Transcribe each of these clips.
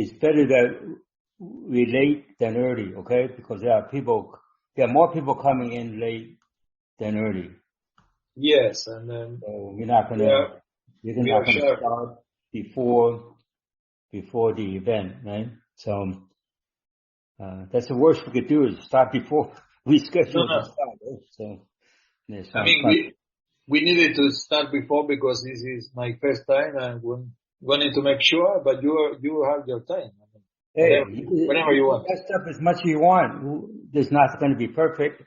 it's better that we late than early, okay? Because there are more people coming in late than early. Yes, and then so you're not gonna start before the event, right? So that's the worst we could do is start before we schedule to start. Right? So I mean, we needed to start before because this is my first time and wanted to make sure. But you have your time. I mean, whenever you want. Mess up as much as you want. It's not going to be perfect.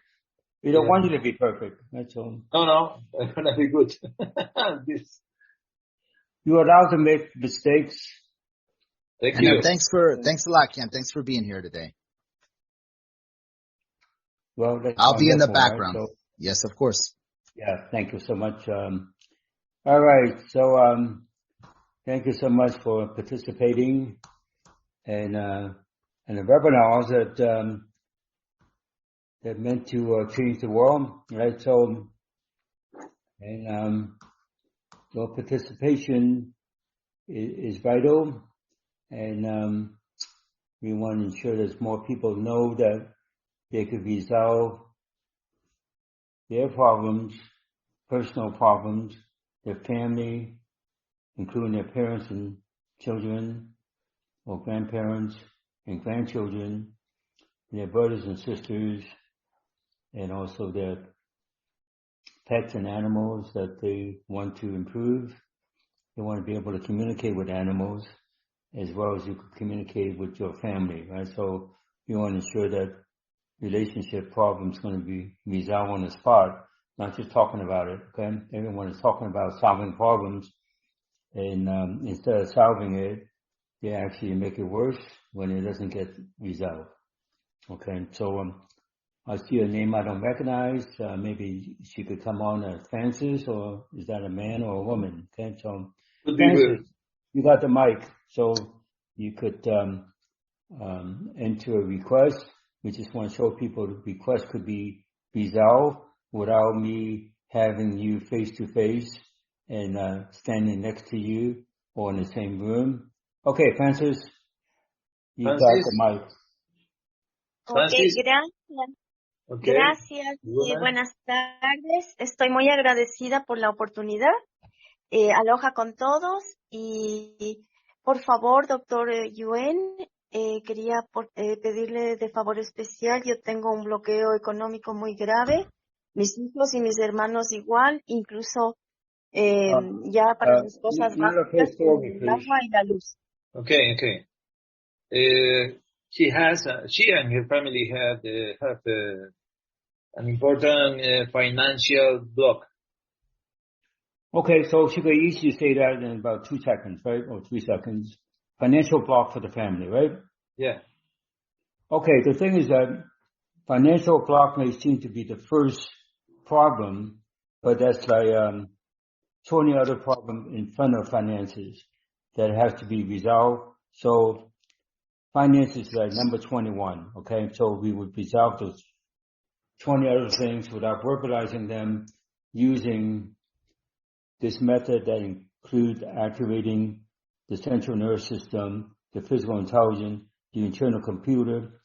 We don't want you to be perfect. That's all. No, it's going to be good. You're allowed to make mistakes. Thank you. Thanks a lot, Ken. Thanks for being here today. Well, I'll be in the background. Right? So, yes, of course. Yeah, thank you so much. All right, so thank you so much for participating and the webinars that meant to change the world, right? So, and your participation is vital, and we want to ensure that more people know that they could resolve their problems, personal problems, their family, including their parents and children, or grandparents and grandchildren, and their brothers and sisters, and also their pets and animals that they want to improve. They want to be able to communicate with animals as well as you could communicate with your family, right? So you want to ensure that relationship problems going to be resolved on the spot, not just talking about it, okay? Everyone is talking about solving problems, and instead of solving it, they actually make it worse when it doesn't get resolved, okay? So I see a name I don't recognize. Maybe she could come on as Francis, or is that a man or a woman? Okay, so Francis, you got the mic, so you could enter a request. We just want to show people the request could be resolved without me having you face to face and standing next to you or in the same room. Okay, Francis, you got the mic. Okay, gracias. Okay. Gracias y buenas tardes. Estoy muy agradecida por la oportunidad. Aloha con todos y por favor, Dr.Yuen, quería pedirle de favor especial. Yo tengo un bloqueo económico muy grave. Mis hijos y mis hermanos igual, incluso ya para las cosas básicas como el agua y la luz. Okay. She and her family have an important financial block. Okay, so she could easily say that in about 2 seconds, right? Or 3 seconds. Financial block for the family, right? Yeah. Okay, the thing is that financial block may seem to be the first problem, but that's like 20 other problems in front of finances that has to be resolved. So finances is like number 21, okay? So we would resolve those 20 other things without verbalizing them using this method that includes activating the central nervous system, the physical intelligence, the internal computer,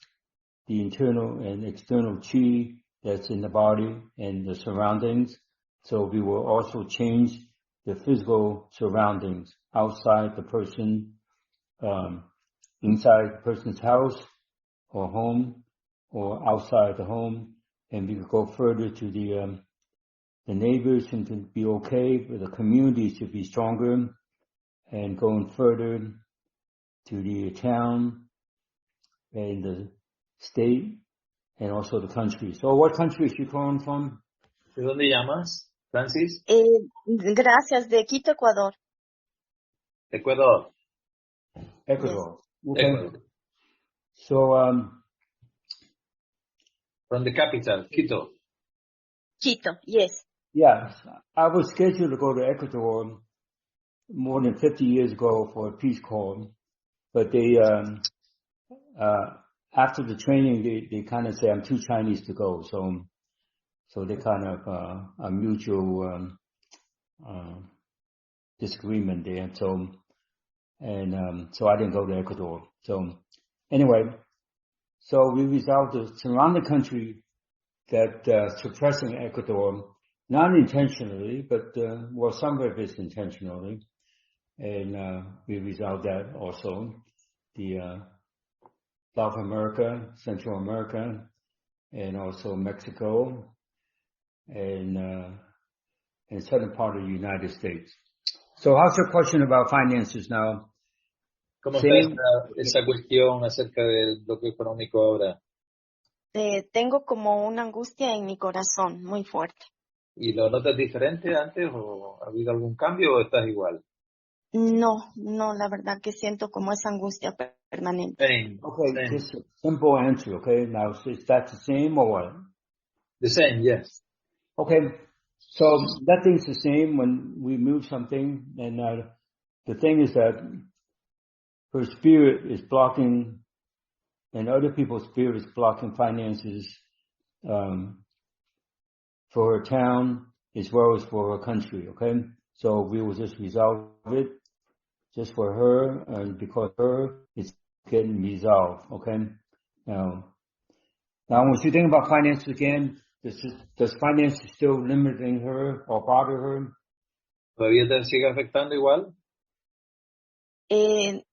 the internal and external chi that's in the body and the surroundings. So we will also change the physical surroundings outside the person, inside the person's house or home, or outside the home, and we could go further to the neighbors can be okay, but the community should be stronger, and going further to the town and the state and also the country. So what country is she calling from? ¿De dónde llamas, Francis? Gracias, de Quito, Ecuador. Ecuador. Yes. Okay. Ecuador. So from the capital, Quito. Quito, yes. Yes, I was scheduled to go to Ecuador more than 50 years ago for a Peace Corps, but they, after the training, they kind of say I'm too Chinese to go, so they kind of a mutual disagreement there. So And so I didn't go to Ecuador. So anyway, so we resolved the surrounding country that suppressing Ecuador, not intentionally, but well, some of it's intentionally, and we resolved that also. The South America, Central America, and also Mexico, and southern part of the United States. So how's your question about finances now? ¿Cómo está esa cuestión acerca del bloque económico ahora? Tengo como una angustia en mi corazón muy fuerte. ¿Y lo notas diferente antes o ha habido algún cambio o estás igual? No, la verdad que siento como esa angustia permanente. Same. Okay, Same. just a simple answer, okay? Now, is that the same or what? The same, yes. Okay, so nothing's the same when we move something, and the thing is that her spirit is blocking, and other people's spirit is blocking finances for her town as well as for her country, okay? So we will just resolve it just for her, and because her, it's getting resolved, okay? Now when you think about finances again, does finance still limiting her or bother her? ¿Todavía te sigue afectando igual?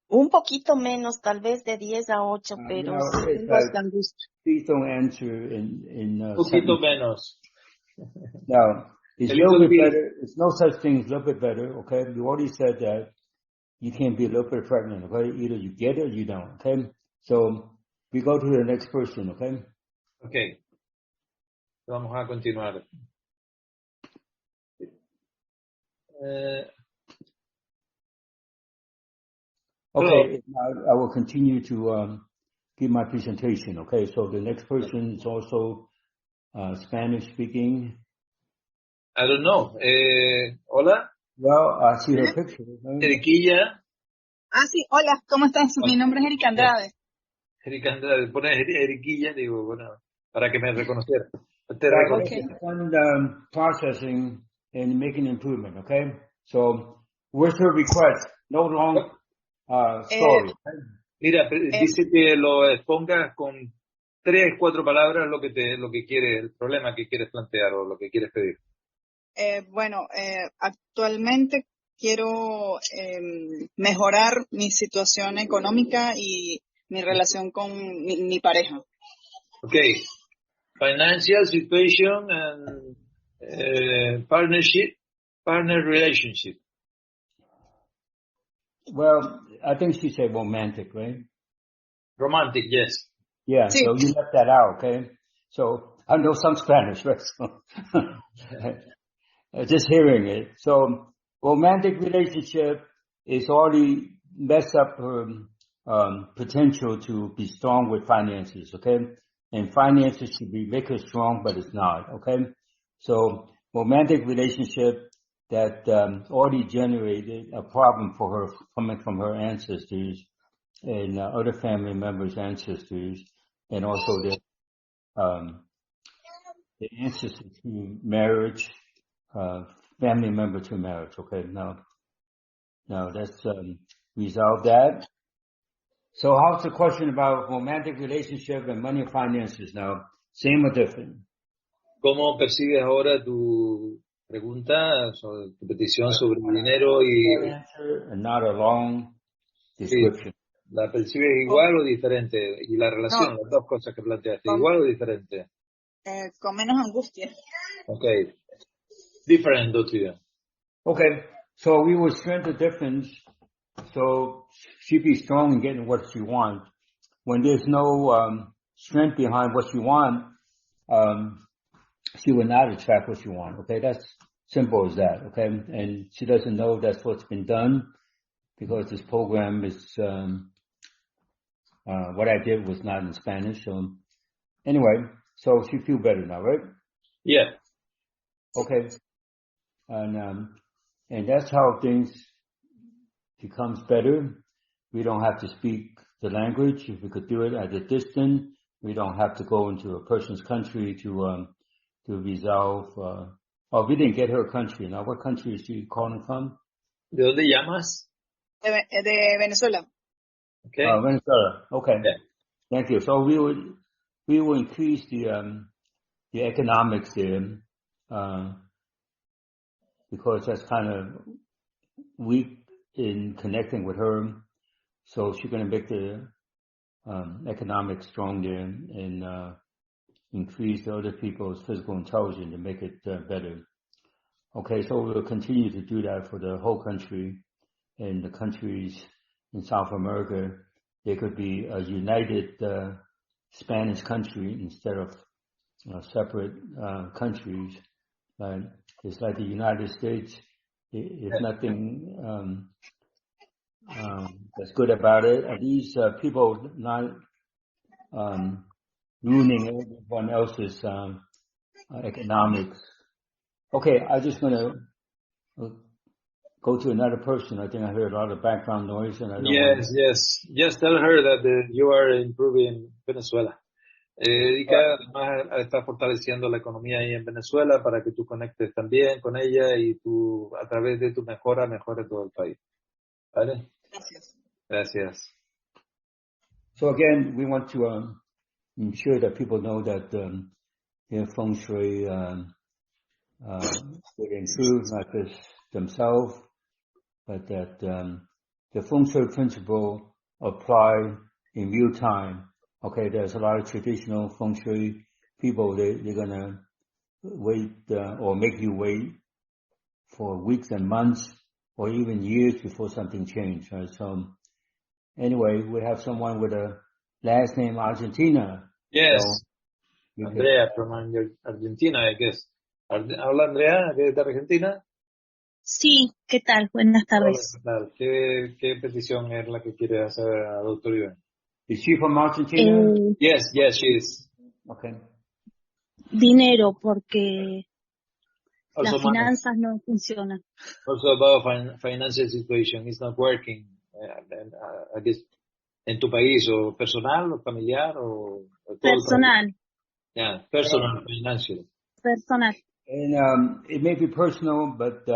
Un poquito menos, tal vez de 10 a 8, pero sí tengo esta angustia. Please don't answer in un poquito menos. No, it's a little bit better. It's no such thing as a little bit better, okay? You already said that you can't be a little bit pregnant, okay? Either you get it or you don't, okay? So we go to the next person, okay? Okay. Vamos a continuar. Okay, I will continue to give my presentation, okay? So the next person is also Spanish speaking. I don't know. Hola. Well, I see her picture. Eriquilla. Sí, hola, ¿cómo estás? Mi nombre es Erika Andrade. Erika Andrade, pones Eriquilla, digo, bueno, para que me reconociera. Te okay. Processing and making improvement, okay? So, where's her request? No long story. Mira, dice que lo expongas con 3, 4 palabras lo que quieres, el problema que quieres plantear o lo que quieres pedir. Actualmente quiero mejorar mi situación económica y mi relación con mi pareja. Okay. Financial situation and partner relationship. Well, I think she said romantic, right? Romantic, yes. Yeah, sí. So you left that out, okay? So I know some Spanish, right? So, just hearing it. So romantic relationship is already messed up her potential to be strong with finances, okay? And finances should make her strong, but it's not, okay? So romantic relationship that already generated a problem for her coming from her ancestors and other family members' ancestors, and also the ancestors to marriage, family member to marriage. Okay, now let's resolve that. So how's the question about romantic relationship and money and finances now? Same or different? ¿Cómo percibes ahora tu pregunta, sobre tu petición sobre dinero y... Not a long description. Sí. ¿La percibes igual o diferente? Y la relación, las dos cosas que planteaste, ¿igual o diferente? Con menos angustia. Okay. Different, Dr.Yuen. Okay, so we will strengthen the difference so she be strong in getting what she wants. When there's no strength behind what she wants, she will not attract what she wants. Okay, that's simple as that. Okay, and she doesn't know that's what's been done because this program is what I did was not in Spanish. So anyway, so she feel better now, right? Yeah. Okay, and that's how things becomes better. We don't have to speak the language. If we could do it at a distance, we don't have to go into a person's country to resolve. We didn't get her country. Now, what country is she calling from? ¿De dónde llamas? de Venezuela. Okay. Venezuela. Okay. Yeah. Thank you. So we will increase the economics there, because that's kind of weak in connecting with her. So she's going to make the economics strong there and increase the other people's physical intelligence to make it better. Okay, so we'll continue to do that for the whole country and the countries in South America. There could be a united Spanish country instead of separate countries. It's like the United States. If nothing that's good about it, are these people not ruining everyone else's economics? Okay, I'm just going to go to another person. I think I heard a lot of background noise. And I don't Yes. Just tell her that you are improving Venezuela. Erika además está fortaleciendo la economía ahí en Venezuela para que tú conectes también con ella y tú a través de tu mejore todo el país. ¿Vale? Gracias. So again, we want to ensure that people know that their feng shui would improve not just themselves, but that the feng shui principle apply in real time. Okay, there's a lot of traditional feng shui people, they're going to wait or make you wait for weeks and months or even years before something changes. Right? So anyway, we have someone with a last name Argentina. Yes, so, Andrea from Argentina, I guess. ¿Habla Andrea, que es de Argentina? Sí, ¿qué tal? Buenas tardes. Hola, ¿qué petición es la que quiere hacer a Dr.Yuen? Is she from Argentina? Yes, she is. Okay. Dinero, porque Also las finanzas no funcionan. Also about financial situation, it's not working. I guess, en tu país, o personal, o familiar, o personal. Yeah, personal, financial. Personal. And it may be personal, but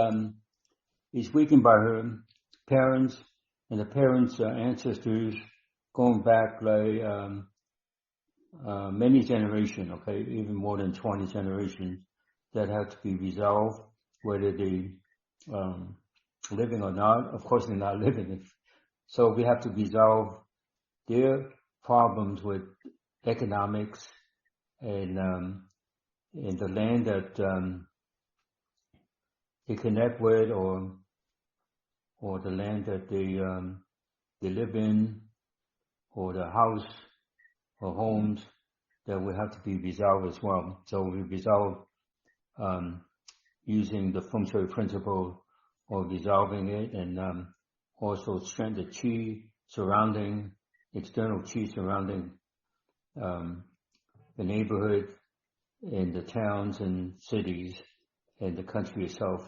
it's weakened by her parents and the parents' ancestors going back like many generations, okay, even more than 20 generations that have to be resolved, whether they living or not. Of course, they're not living. So we have to resolve their problems with economics and the land that they connect with, or the land that they live in, or the house or homes that will have to be resolved as well. So we resolve using the feng shui principle of resolving it, and also strengthen the qi surrounding, external qi surrounding the neighborhood and the towns and cities and the country itself.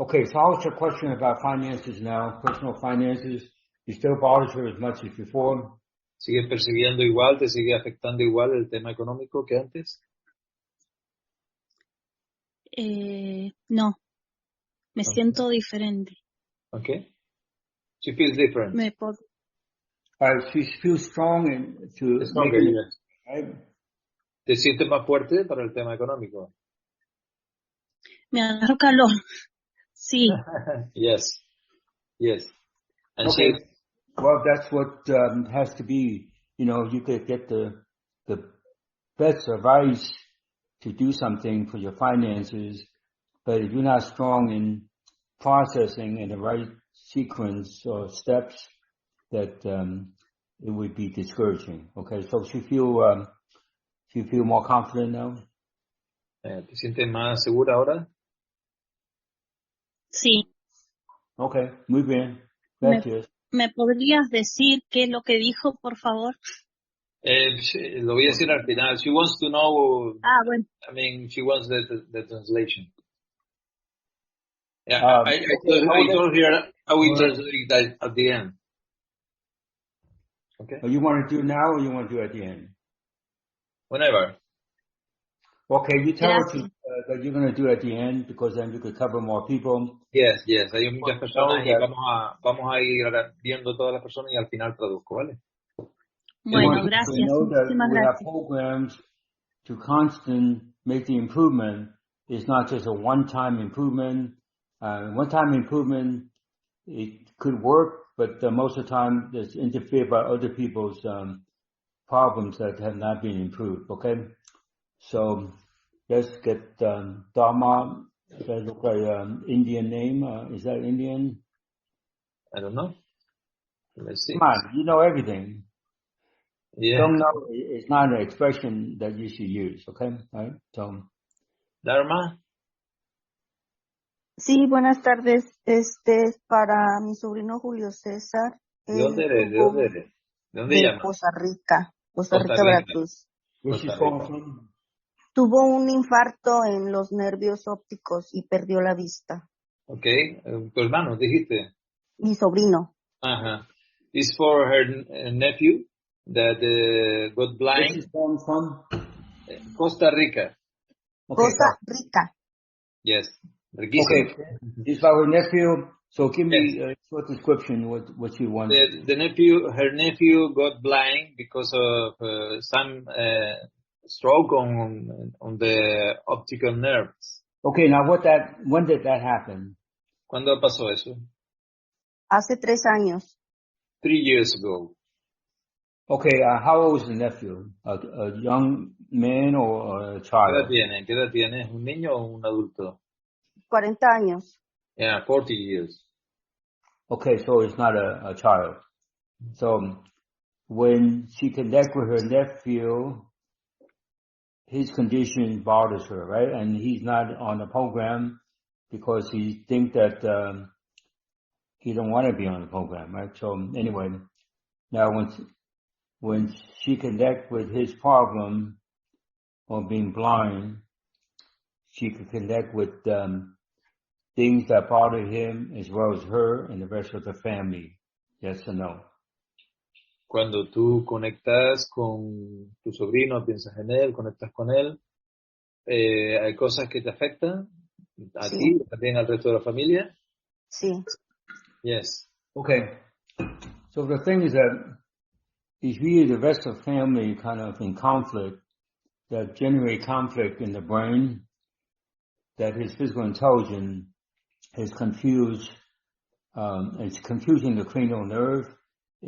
Okay, so I'll ask a question about finances now, personal finances. You still bothers her as much as before? ¿Sigue percibiendo igual, te sigue afectando igual el tema económico que antes? No, me siento diferente. Okay. She feels different. She feels strong and to stronger, make it, yes. right? ¿Te sientes más fuerte para el tema económico? Me agarro calor. Sí. Yes. And okay. Well, that's what has to be. You know, you could get the best advice to do something for your finances, but if you're not strong in processing in the right sequence or steps, that it would be discouraging. Okay, so do you feel more confident now? ¿Te sientes más segura ahora? Sí. Okay, muy bien. Gracias. ¿Me podrías decir qué es lo que dijo, por favor? Lo voy a decir al final. She wants to know. Bueno. I mean, she wants the translation. Yeah, I told her I will translate that at the end. Okay. You want to do it now, or you want to do it at the end? Whenever. Okay, you tell us that you're going to do it at the end because then you could cover more people. Yes. Hay muchas personas y vamos a ir viendo todas las personas y al final traduzco, ¿vale? Bueno, gracias. Muchísimas gracias. We have programs to constant make the improvement. It's not just a one-time improvement. One-time improvement, it could work, but most of the time it's interfered by other people's problems that have not been improved, okay? So let's get Dharma. That looks like Indian name. Is that Indian? I don't know. Let's see. Come on, you know everything. Yeah. Don't know is not an expression that you should use, okay? All right? So, Dharma. Sí, buenas tardes. Este es para mi sobrino Julio César. ¿De dónde eres? ¿De dónde eres? ¿De dónde llamas? Costa Rica, Veracruz. Tuvo un infarto en los nervios ópticos y perdió la vista. Okay. ¿Tu hermano dijiste? Mi sobrino. Ajá. It's for her nephew that got blind. This is from Costa Rica. Okay. Costa Rica. Yes. Okay. This is our nephew. So give me a short description what you want. Her nephew got blind because of some stroke on the optical nerves. Okay, now when did that happen? ¿Cuándo pasó eso? Hace 3 años. 3 years ago. Okay, how old is the nephew? A young man or a child? ¿Qué edad tiene? ¿Es un niño o un adulto? 40 años. Yeah, 40 years. Okay, so it's not a child. So when she connects with her nephew, his condition bothers her, right? And he's not on the program because he thinks that he don't want to be on the program, right? So anyway, now when she connects with his problem of being blind, she can connect with things that bother him as well as her and the rest of the family. Yes or no? Cuando tú conectas con tu sobrino, piensas en él, conectas con él, ¿hay cosas que te afectan a ti, también al resto de la familia? Sí. Yes. Okay. So the thing is that if really the rest of the family kind of in conflict, that generate conflict in the brain, that his physical intelligence is confused, it's confusing the cranial nerve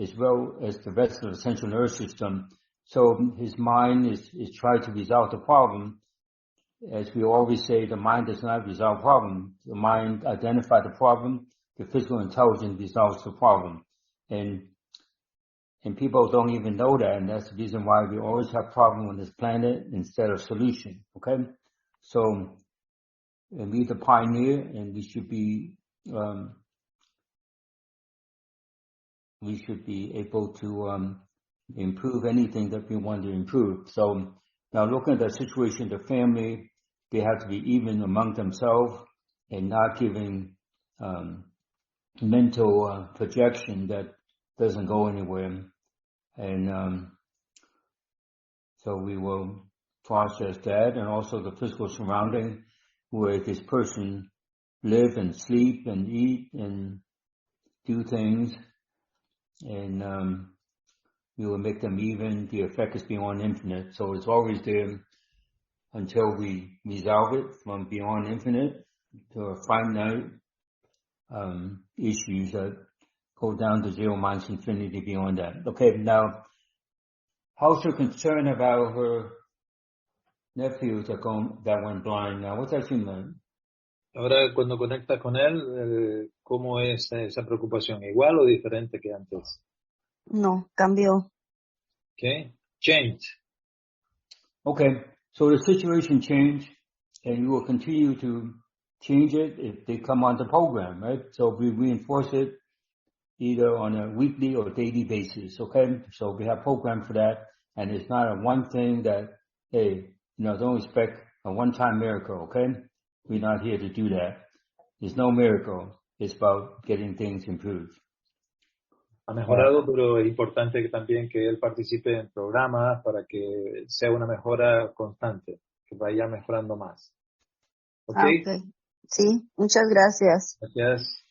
as well as the rest of the central nervous system. So his mind is trying to resolve the problem. As we always say, the mind does not resolve problem. The mind identifies the problem. The physical intelligence resolves the problem. And people don't even know that, and that's the reason why we always have problems on this planet instead of solution, okay? So, and we're the pioneer, and we should be able to improve anything that we want to improve. So now looking at the situation, the family, they have to be even among themselves and not giving mental projection that doesn't go anywhere. And so we will process that, and also the physical surrounding where this person live and sleep and eat and do things, and we will make them even. The effect is beyond infinite, so it's always there until we resolve it from beyond infinite to a finite issues that go down to zero minus infinity beyond that. Okay, now, how's her concern about her nephew that went blind? Now, what's that she meant? Ahora, cuando conectas con él, ¿cómo es esa preocupación? ¿Igual o diferente que antes? No, cambió. Okay, changed. Okay, so the situation changed, and we will continue to change it if they come on the program, right? So we reinforce it either on a weekly or daily basis, okay? So we have program for that, and it's not a one thing that, hey, don't expect a one-time miracle, okay? We're not here to do that. There's no miracle. It's about getting things improved. Ha mejorado, pero es importante que también que él participe en programas para que sea una mejora constante. que vaya mejorando más. ¿Ok? Okay. Sí, muchas gracias. Gracias.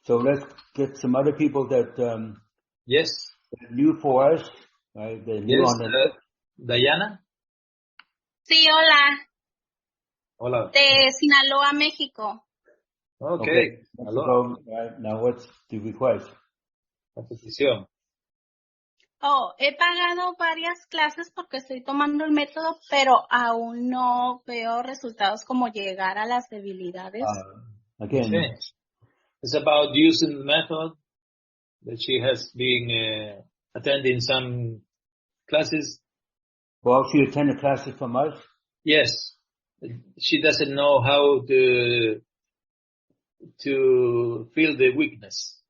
So let's get some other people that Yes. new for us, right? They're new Yes. on the Diana. Sí, hola. Hola. De Sinaloa, México. Okay. Let's go. Right. Now what's the request? La petición. Oh, he pagado varias clases porque estoy tomando el método, pero aún no veo resultados como llegar a las debilidades. Again, Okay. It's about using the method that she has been attending some classes. well, she attended classes from us. Yes. She doesn't know how to feel the weakness.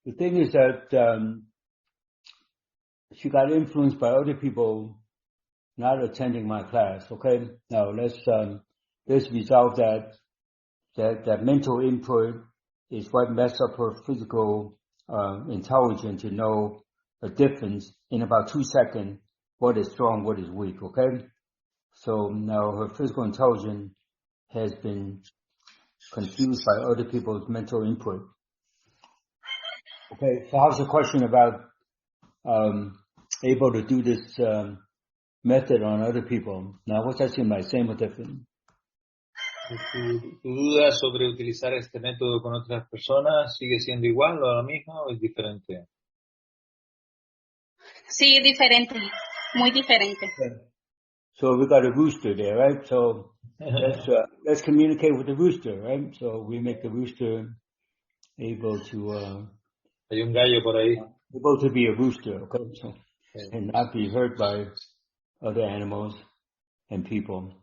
The thing is that she got influenced by other people not attending my class. Okay, now let's resolve that mental input is what messed up her physical intelligence to know a difference in about 2 seconds what is strong, what is weak. Okay, so now her physical intelligence has been confused by other people's mental input. Okay, so how's the question about able to do this method on other people? Now, what's that seem like? Same or different? ¿Tu duda sobre utilizar este método con otras personas sigue siendo igual o lo mismo o es diferente? Sí, diferente. Muy diferente. Okay. So we got a rooster there, right? So let's communicate with the rooster, right? So we make the rooster able to Hay un gallo por ahí. able to be a rooster, okay? So and not be hurt by other animals and people.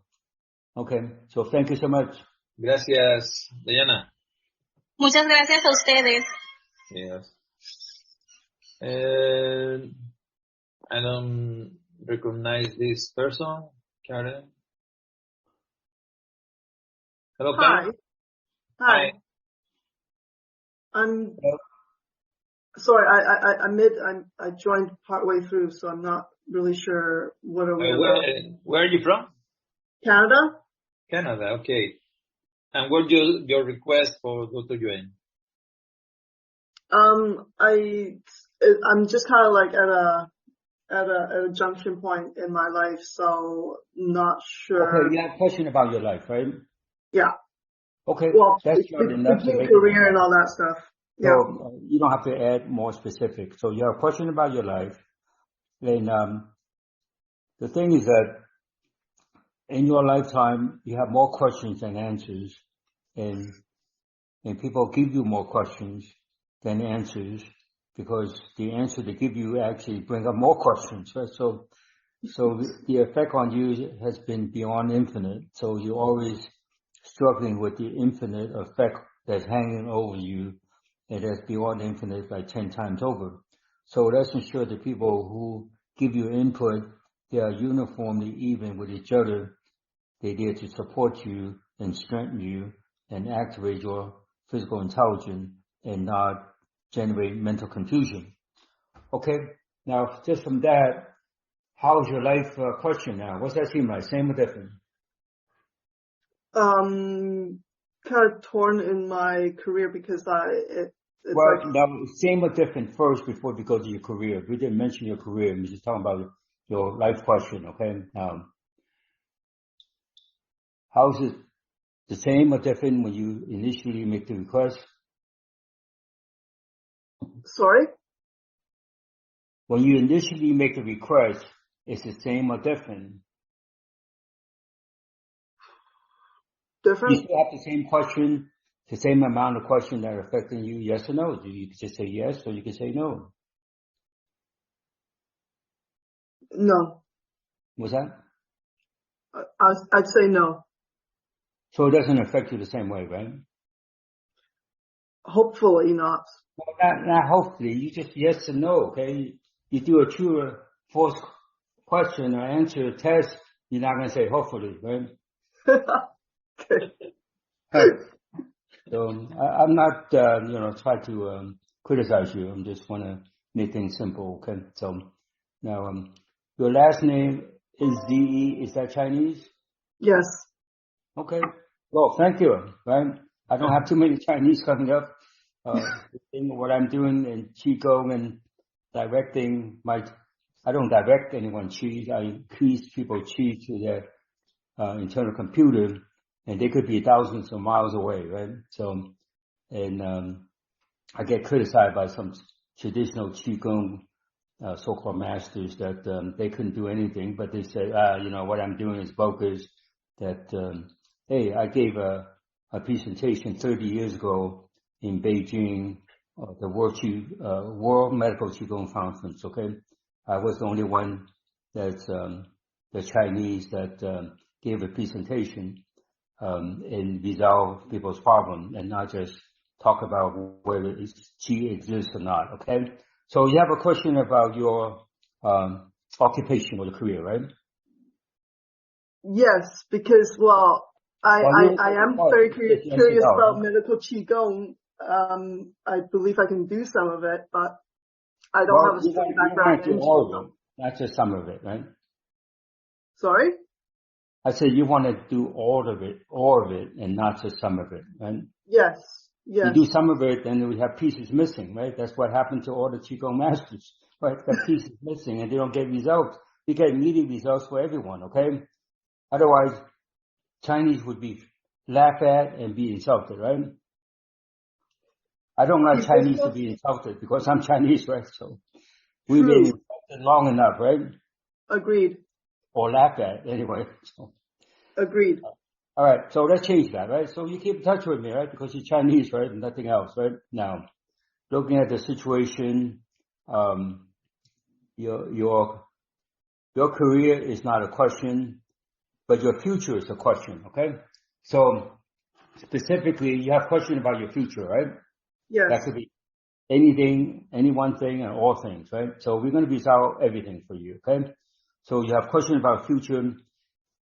Okay, so thank you so much. Gracias, Diana. Muchas gracias a ustedes. Yes. I don't recognize this person, Karen. Hello, Karen. Hi. I'm sorry. I joined partway through, so I'm not really sure what are we about. Where are you from? Canada. Canada. Okay. And what's your request for Dr.Yuen? I'm just kind of like at a junction point in my life, so not sure. Okay, you have a question about your life, right? Yeah. Okay, well, that's good enough to make career and all that stuff. Yeah. So you don't have to add more specific. So you have a question about your life, and the thing is that in your lifetime you have more questions than answers, and people give you more questions than answers because the answer they give you actually bring up more questions. Right? So the effect on you has been beyond infinite. So you're always struggling with the infinite effect that's hanging over you, and that's beyond infinite like 10 times over. So let's ensure the people who give you input, they are uniformly even with each other. They're there to support you and strengthen you and activate your physical intelligence and not generate mental confusion. Okay, now just from that, how's your life question now? What's that seem like? Same or different? Kind of torn in my career because it's well, like, now, same or different first before we go to your career. We didn't mention your career. We're just talking about your life question, okay? How's it the same or different when you initially make the request? Sorry? When you initially make the request, is the same or different? Different? You still have the same question, the same amount of questions that are affecting you, yes or no? You can just say yes or you can say no. No. What's that? I'd say no. So it doesn't affect you the same way, right? Hopefully not. Well, not hopefully. You just yes or no, okay? You do a true or false question or answer a test, you're not going to say hopefully, right? Okay. So I'm not, try to criticize you. I just want to make things simple, okay? So now, your last name is that Chinese? Yes. Okay. Well, thank you. Right? I don't have too many Chinese coming up. What I'm doing in Qigong and directing I don't direct anyone Qi. I increase people Qi to their internal computer, and they could be thousands of miles away, right? So, and I get criticized by some traditional Qigong so-called masters that they couldn't do anything, but they say, what I'm doing is bogus. That hey, I gave a presentation 30 years ago in Beijing, the World Medical Qigong Conference. Okay, I was the only one that's the Chinese that gave a presentation and resolve people's problem, and not just talk about whether Qi exists or not. Okay. So you have a question about your occupation or career, right? Yes, because I am very curious about medical Qigong. I believe I can do some of it, but I don't have a strong background in Qigong. Not just some of it, right? Sorry? I said you want to do all of it, and not just some of it, right? Yes. Yes. You do some of it, then we have pieces missing, right? That's what happened to all the Qigong masters, right? The pieces missing, and they don't get results. We get immediate results for everyone, okay? Otherwise, Chinese would be laughed at and be insulted, right? I don't like Chinese to be insulted because I'm Chinese, right? So we've been insulted long enough, right? Agreed. Or laughed at, anyway. So. Agreed. All right, so let's change that, right? So you keep in touch with me, right? Because you're Chinese, right? And nothing else, right? Now, looking at the situation, your career is not a question, but your future is a question, okay? So specifically, you have a question about your future, right? Yes. That could be anything, any one thing, and all things, right? So we're going to resolve everything for you, okay? So you have a question about future.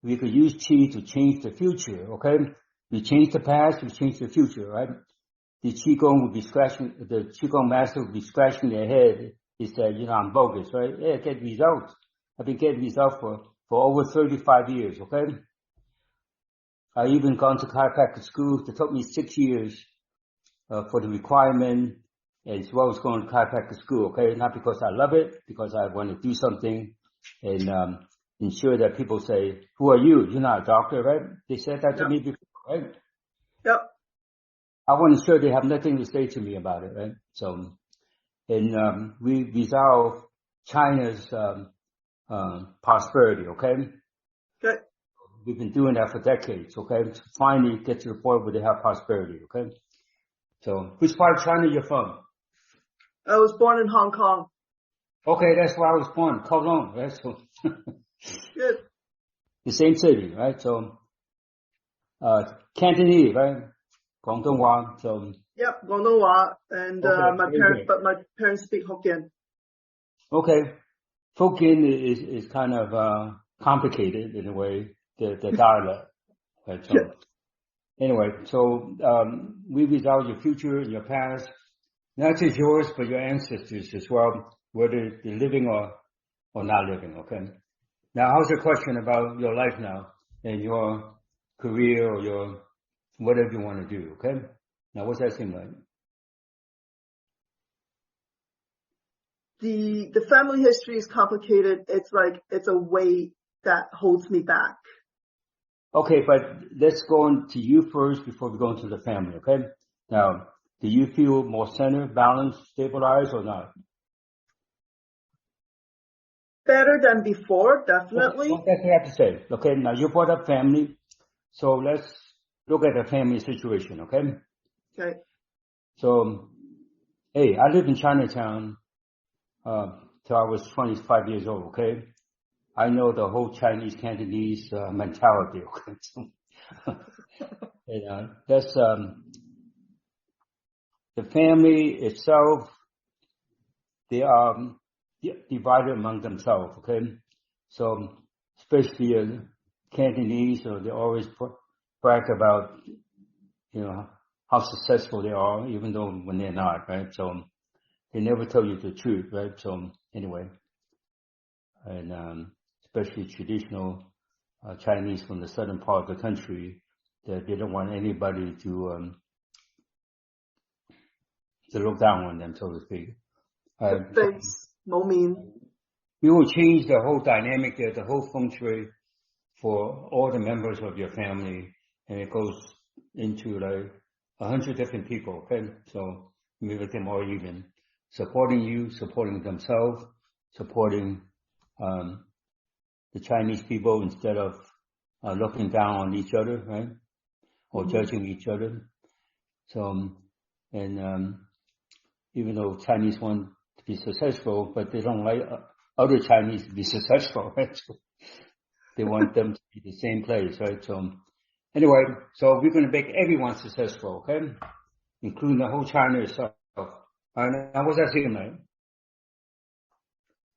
We could use Qi to change the future, okay? We change the past, we change the future, right? The Qigong master would be scratching their head. He said, I'm bogus, right? Yeah, get results. I've been getting results for over 35 years, okay? I even gone to chiropractic school. It took me 6 years for the requirement, as well as going to chiropractic school, okay? Not because I love it, because I want to do something and ensure that people say, who are you? You're not a doctor, right? They said that to me before, right? Yep. I want to ensure they have nothing to say to me about it, right? So, and we resolve China's prosperity, okay? Okay. We've been doing that for decades, okay? To finally get to the point where they have prosperity, okay? So, which part of China you're from? I was born in Hong Kong. Okay, that's where I was born, Kowloon, right? So, good. The same city, right? So, Cantonese, right? Guangdonghua, so. Yep, Guangdonghua, and my parents speak Hokkien. Okay. Hokkien is kind of complicated in a way, the dialect. Right? So, anyway, so we resolve your future and your past, not just yours, but your ancestors as well, whether they're living or not living, okay? Now, how's your question about your life now and your career or your whatever you want to do, okay? Now, what's that seem like? The family history is complicated. It's like, it's a weight that holds me back. Okay, but let's go on to you first before we go into the family, okay? Now, do you feel more centered, balanced, stabilized, or not? Better than before, definitely. Well, that's what I have to say. Okay, now you brought up family, so let's look at the family situation, okay? Okay. So, hey, I lived in Chinatown till I was 25 years old, okay? I know the whole Chinese Cantonese mentality, okay? And, that's the family itself. They are divided among themselves, okay? So, especially Cantonese, they always brag about, how successful they are, even though when they're not, right? So, they never tell you the truth, right? So, anyway, and especially traditional Chinese from the southern part of the country, that they don't want anybody to look down on them, so to speak. Thanks, Mo Min. We will change the whole dynamic there, the whole feng shui for all the members of your family, and it goes into like 100 different people, okay? So we make them all even. Supporting you, supporting themselves, supporting the Chinese people instead of looking down on each other, right? Or judging each other. So, and even though Chinese want to be successful, but they don't like other Chinese to be successful, right? So they want them to be the same place, right? So anyway, so we're going to make everyone successful, okay? Including the whole China itself. Now what's that saying, mate?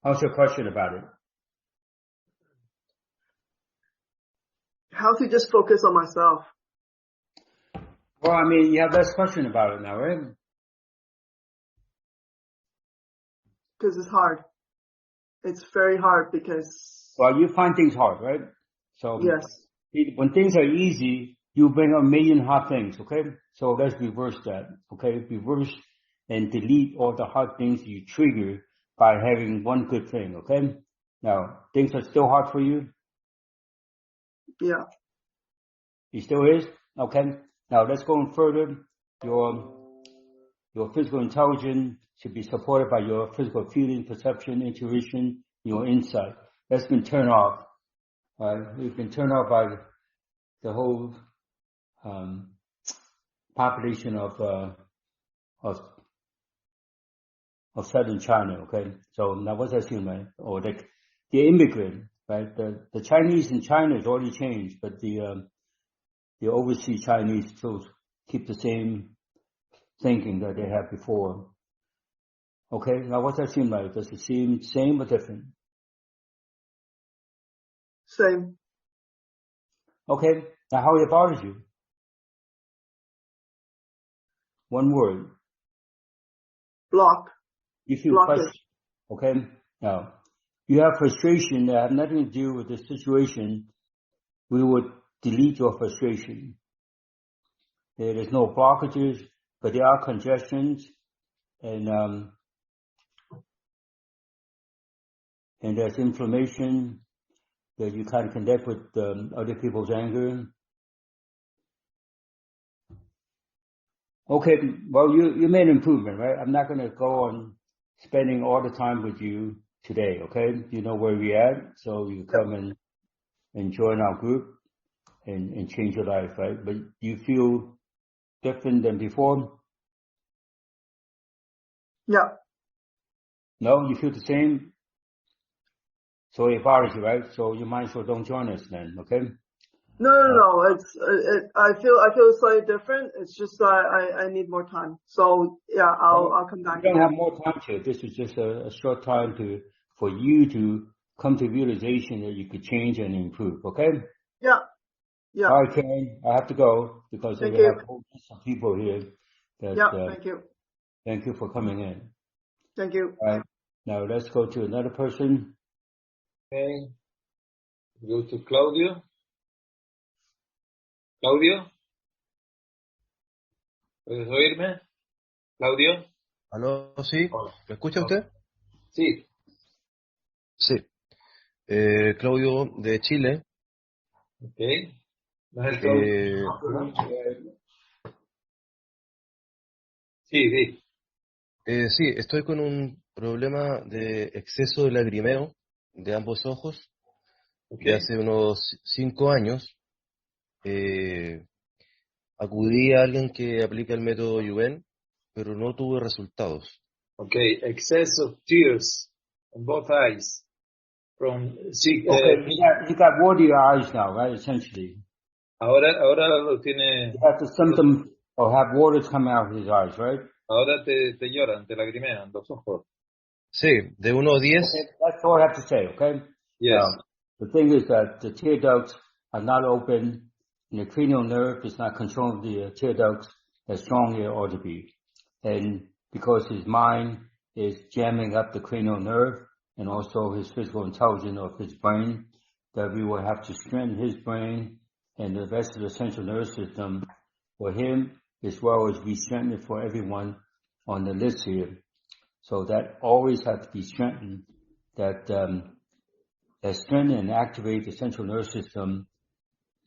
How's your question about it? How to just focus on myself. Well, I mean, you have less question about it now, right? Because it's hard. It's very hard because... Well, you find things hard, right? So yes. When things are easy, you bring a million hard things, okay? So let's reverse that, okay? Reverse and delete all the hard things you trigger by having one good thing, okay? Now, things are still hard for you? Yeah. It still is? Okay. Now let's go on further. Your physical intelligence should be supported by your physical feeling, perception, intuition, your insight. That's been turned off. We've been turned off by the whole population of southern China. Okay. So now what's that saying, right? Or the immigrant, right? The Chinese in China has already changed, but the overseas Chinese still keep the same thinking that they had before. Okay, now what's that seem like? Does it seem same or different? Same. Okay, now how it bothers you? One word. Block. You feel frustration. Okay, now you have frustration that have nothing to do with the situation. We would delete your frustration. There is no blockages, but there are congestions, and there's inflammation that you kind of connect with other people's anger. Okay, well, you made an improvement, right? I'm not going to go on spending all the time with you today, okay? You know where we're at, so you come and join our group and change your life, right? But you feel different than before? Yeah. No, you feel the same? So it bothers you, right? So you might as well don't join us then, okay? No. I feel slightly different. It's just I need more time. So yeah, I'll come back. You don't have more time to. This is just a short time for you to come to realization that you could change and improve, okay? Yeah. Yeah. All right, Karen, I have to go because we have a whole list of people here. Thank you. Thank you for coming in. Thank you. All right, now let's go to another person. Okay. Go to Claudio. Claudio. ¿Puedes oírme? Claudio. ¿Aló? ¿Sí? ¿Me escucha usted? Sí. Sí. Claudio de Chile. Ok. ¿No es el Claudio? Sí. Sí, estoy con un problema de exceso de lagrimeo de ambos ojos. De hace unos 5 años. Acudí a alguien que aplica el método Yuen, pero no tuve resultados. Okay, excess of tears on both eyes. You got water in your eyes now, right? Essentially. Ahora lo tiene. You have the symptom of have water coming out of his eyes, right? Ahora te lloran, te lagrimean los ojos. Sí, de 1 a 10. Okay, that's all I have to say, okay? Yes. The thing is that the tear ducts are not open, and the cranial nerve is not controlling the tear ducts as strongly as it ought to be. And because his mind is jamming up the cranial nerve, and also his physical intelligence of his brain, that we will have to strengthen his brain and the rest of the central nervous system for him, as well as we strengthen it for everyone on the list here. So that always has to be strengthened, that strengthen and activate the central nervous system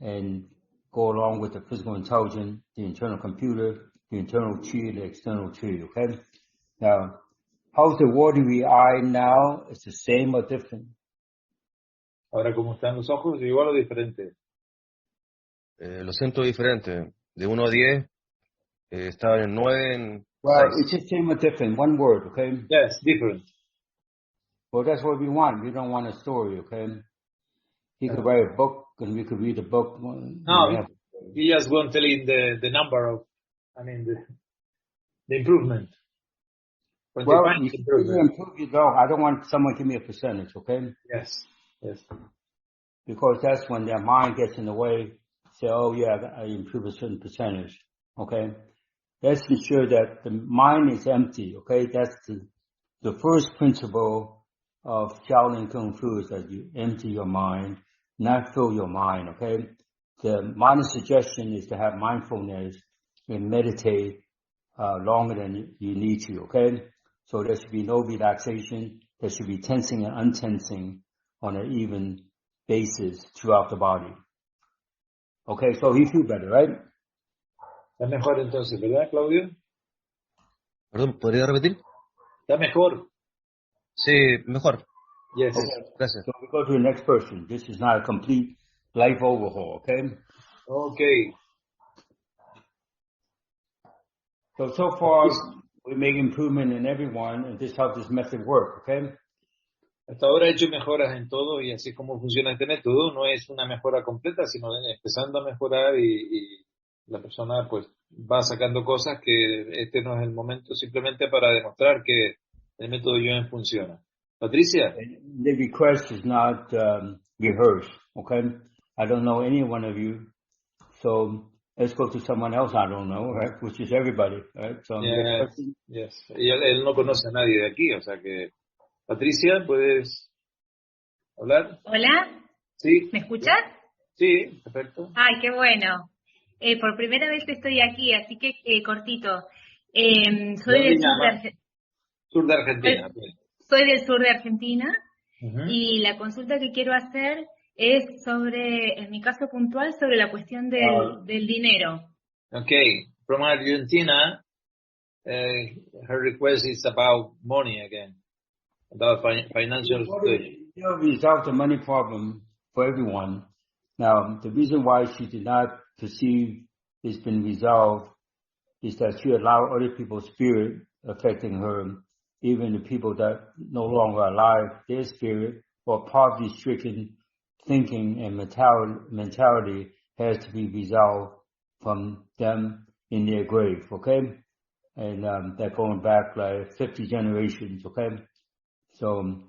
and go along with the physical intelligence, the internal computer, the internal chi, the external chi, okay? Now, how's the watery eye now? It's the same or different? Ahora, ¿cómo están los ojos? ¿Igual o diferente? Lo siento diferente. De 1 a 10, estaba en 9 en Well, 6. it's just same or different. One word, okay? Yes, different. Well, that's what we want. We don't want a story, okay? He could write a book, and we could read the book. No, he just won't tell you the number of, the improvement. Well, you improve, you don't. I don't want someone to give me a percentage, okay? Yes. Because that's when their mind gets in the way. Say, oh yeah, I improve a certain percentage, okay? Let's ensure that the mind is empty, okay? That's the first principle of Shaolin Kung Fu, is that you empty your mind, not fill your mind, okay? The minor suggestion is to have mindfulness and meditate longer than you need to, okay? So there should be no relaxation. There should be tensing and untensing on an even basis throughout the body. Okay, so he feel better, right? Está mejor entonces, ¿verdad, Claudio? Perdón, ¿podría repetir? Está mejor. Sí, mejor. Yes. Okay. Gracias. So we go to the next person. This is not a complete life overhaul, okay? Okay. So far, we make improvement in everyone, and this is how this method works, okay? Hasta ahora he hecho mejoras en todo, y así como funciona este método, no es una mejora completa, sino empezando a mejorar, y la persona pues va sacando cosas que este no es el momento, simplemente para demostrar que el método Yuen funciona. Patricia. The request is not rehearsed, okay? I don't know any one of you, so let's go to someone else I don't know, right? Which is everybody, right? So yes. Y él no conoce a nadie de aquí, o sea que... Patricia, ¿puedes hablar? Hola. Sí. ¿Me escuchas? Sí, perfecto. Ay, qué bueno. Por primera vez estoy aquí, así que cortito. Soy del sur de Argentina. Soy del sur de Argentina, y la consulta que quiero hacer es sobre, en mi caso puntual, sobre la cuestión del dinero. Okay. From Argentina, her request is about money again. About financial situation. You resolve the money problem for everyone. Now, the reason why she did not perceive it's been resolved is that she allowed other people's spirit affecting her, even the people that no longer alive, their spirit or poverty-stricken thinking and mentality has to be resolved from them in their grave, okay? And that going back like 50 generations, okay? So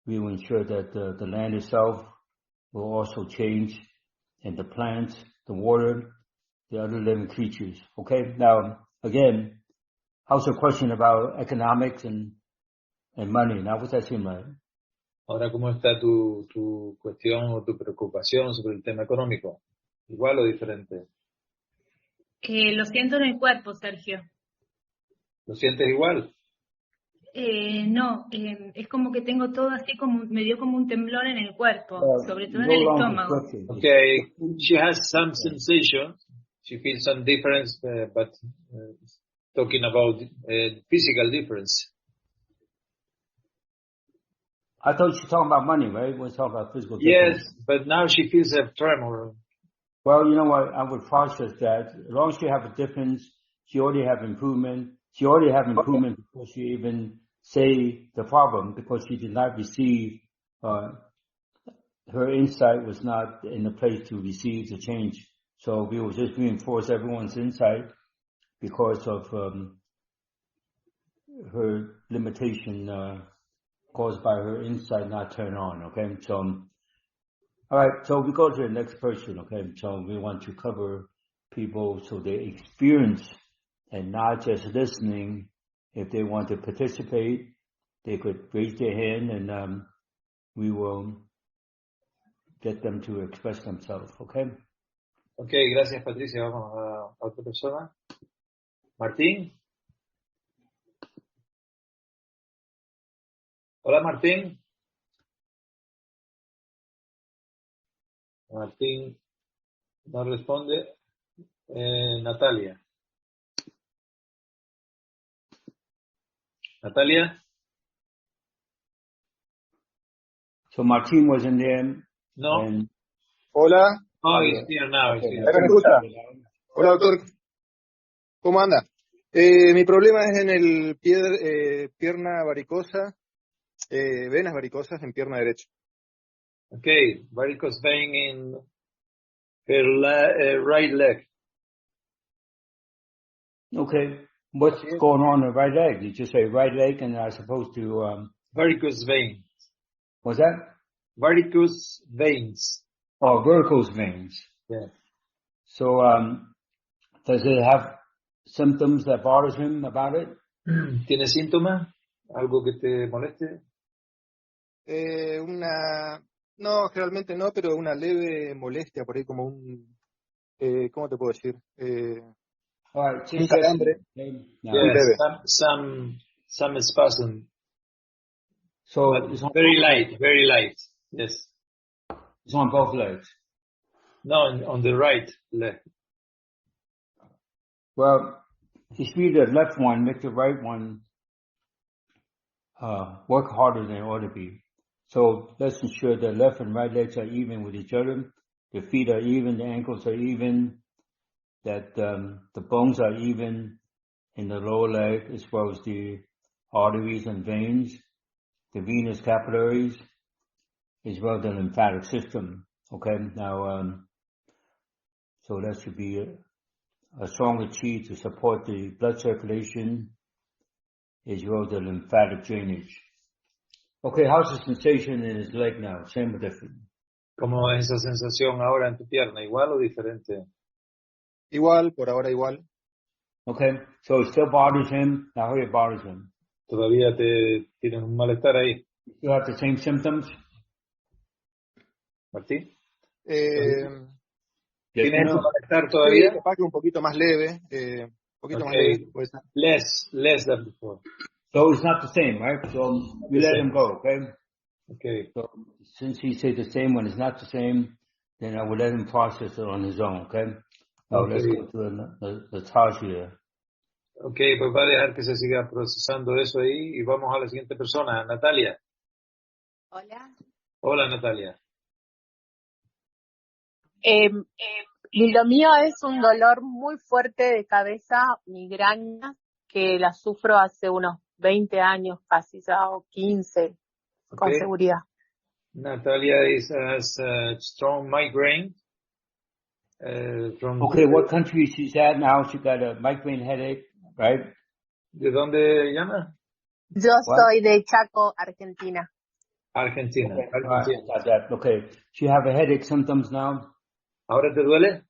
we will ensure that the land itself will also change, and the plants, the water, the other living creatures. Okay, now again, how's your question about economics and money? Now, what's that seem like? Ahora, ¿cómo está tu cuestión o tu preocupación sobre el tema económico? ¿Igual o diferente? Lo siento en el cuerpo, Sergio. ¿Lo sientes igual? No, es como que tengo todo así, como me dio como un temblor en el cuerpo, sobre todo en el estómago. Okay, she has some sensation, she feels some difference, but talking about physical difference. I thought she was talking about money, right? We're talking about physical difference. Yes, but now she feels a tremor. Well, you know what? I would process that. As long as you have a difference, she already have improvement. She already have improvement before she even say the problem, because she did not receive, her insight was not in the place to receive the change. So we will just reinforce everyone's insight because of her limitation caused by her insight not turned on, okay? So, all right, so we go to the next person, okay? So we want to cover people so they experience and not just listening. If they want to participate, they could raise their hand and we will get them to express themselves, okay? Okay, gracias Patricia. Vamos a otra persona. Martín. Hola Martín. Martín no responde. Natalia. Natalia. So Martín was in there. No. And, Hola. Oh, he's here now. He's here. ¿Me escucha? Hola, doctor. ¿Cómo anda? Mi problema es en el pierna varicosa, venas varicosas en pierna derecha. Okay, varicose vein in her right leg. Okay, what's going on in the right leg? You just say right leg and I'm supposed to... varicose vein. What's that? Varicose veins. Oh, varicose veins. Yeah. So, does it have symptoms that bothers him about it? ¿Tiene síntomas? ¿Algo que te moleste? No, generalmente no, pero una leve molestia por ahí como un, ¿cómo te puedo decir? Un calambre. Yes, some spasm. So it's very light. Yes. It's on both legs. No, on the right leg. Well, if you the left one, make the right one work harder than it ought to be. So let's ensure the left and right legs are even with each other. The feet are even, the ankles are even, that the bones are even in the lower leg as well as the arteries and veins, the venous capillaries, as well as the lymphatic system. Okay, now, so that should be a stronger chi to support the blood circulation as well as the lymphatic drainage. Okay, how's the sensation in his leg now? Same or different? ¿Cómo es esa sensación ahora en tu pierna? ¿Igual o diferente? Igual, por ahora igual. Okay, so it still bothers him. Now it bothers him. ¿Todavía tienes un malestar ahí? You still have the same symptoms? ¿Martín? ¿Tienes ese malestar todavía? Sí, capaz que un poquito más leve. Un poquito más leve. Pues. Less than before. So it's not the same, right? So we let him go, okay? Okay. So since he said the same when it's not the same, then I will let him process it on his own, okay? Now let's go to the task here. Okay, pues va a dejar que se siga procesando eso ahí y vamos a la siguiente persona, Natalia. Hola. Hola, Natalia. Lo mío es un dolor muy fuerte de cabeza, migraña, que la sufro hace unos 20 años, casi ya, o 15, con seguridad. Natalia has a strong migraine. What country she's at now? She got a migraine headache, right? ¿De dónde llama? Yo soy de Chaco, Argentina. Argentina. Okay. She have a headache symptoms now? ¿Ahora te duele?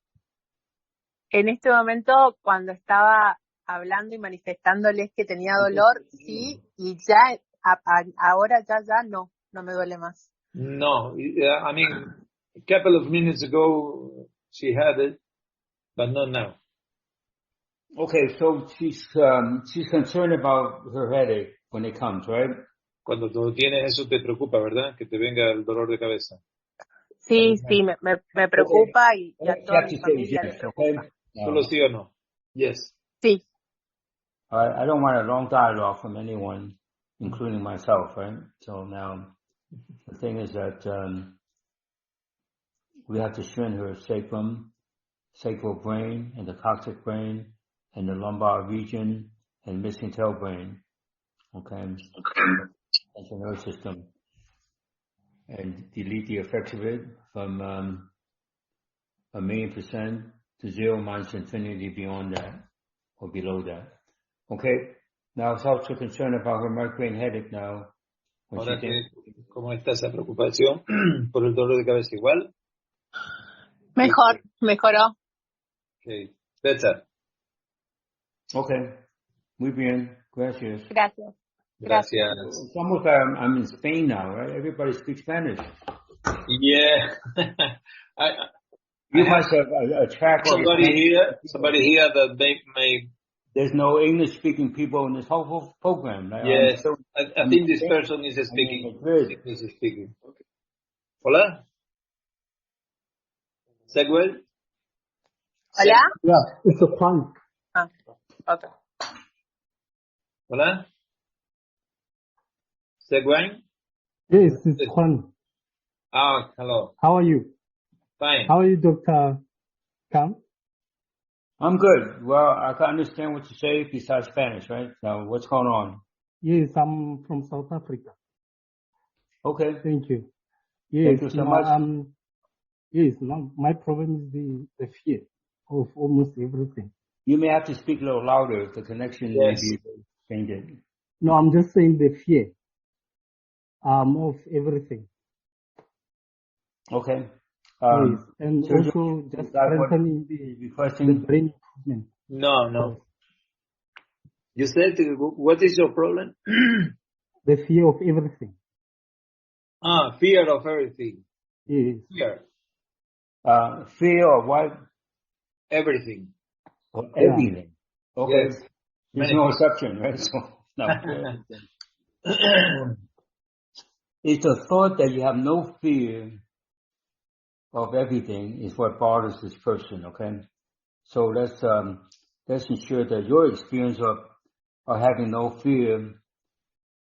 En este momento, cuando estaba hablando y manifestándoles que tenía dolor, sí, y ya, ahora ya no me duele más. No, I mean, a couple of minutes ago she had it, but not now. Okay, so she's concerned about her headache when it comes, right? Cuando tú tienes eso te preocupa, ¿verdad? Que te venga el dolor de cabeza. Sí, me preocupa y a toda mi familia le preocupa. ¿Solo sí o no? Yes. Sí. I don't want a long dialogue from anyone, including myself, right? So now, the thing is that we have to strengthen her sacral brain, and the coccyx brain, and the lumbar region, and missing tail brain. Okay? That's the nervous system. And delete the effects of it from 1,000,000% to 0 minus infinity beyond that, or below that. Okay? Now, it's also concerned about her migraine headache now. Ahora ¿cómo está esa preocupación por el dolor de cabeza igual? Mejoró. Okay, better. Okay, muy bien, gracias. Gracias. Gracias. It's almost I'm in Spain now, right? Everybody speaks Spanish. Yeah. You must have a track. Somebody here that may. There's no English-speaking people in this whole program. Right? Yes, I think this person is speaking. Is speaking. Hola. Segwell. Hola. Yeah, it's a Juan. Okay. Hola. Segwell. Yes, it's Juan. Hello. How are you? Fine. How are you, Dr. Kam? I'm good. Well, I can understand what you say besides Spanish, right? So what's going on? Yes, I'm from South Africa. Okay. Thank you. Yes, Thank you so much. Yes, my problem is the fear of almost everything. You may have to speak a little louder. The connection may be changed. No, I'm just saying the fear of everything. Okay. Yes, and also just strengthening the brain improvement. No. You said, what is your problem? The fear of everything. Fear of everything. Yes. Fear. Fear of what? Everything. Of everything. Yeah. Okay. Yes. There's no exception, right? So, no. It's the thought that you have no fear of everything is what bothers this person, okay? So let's ensure that your experience of having no fear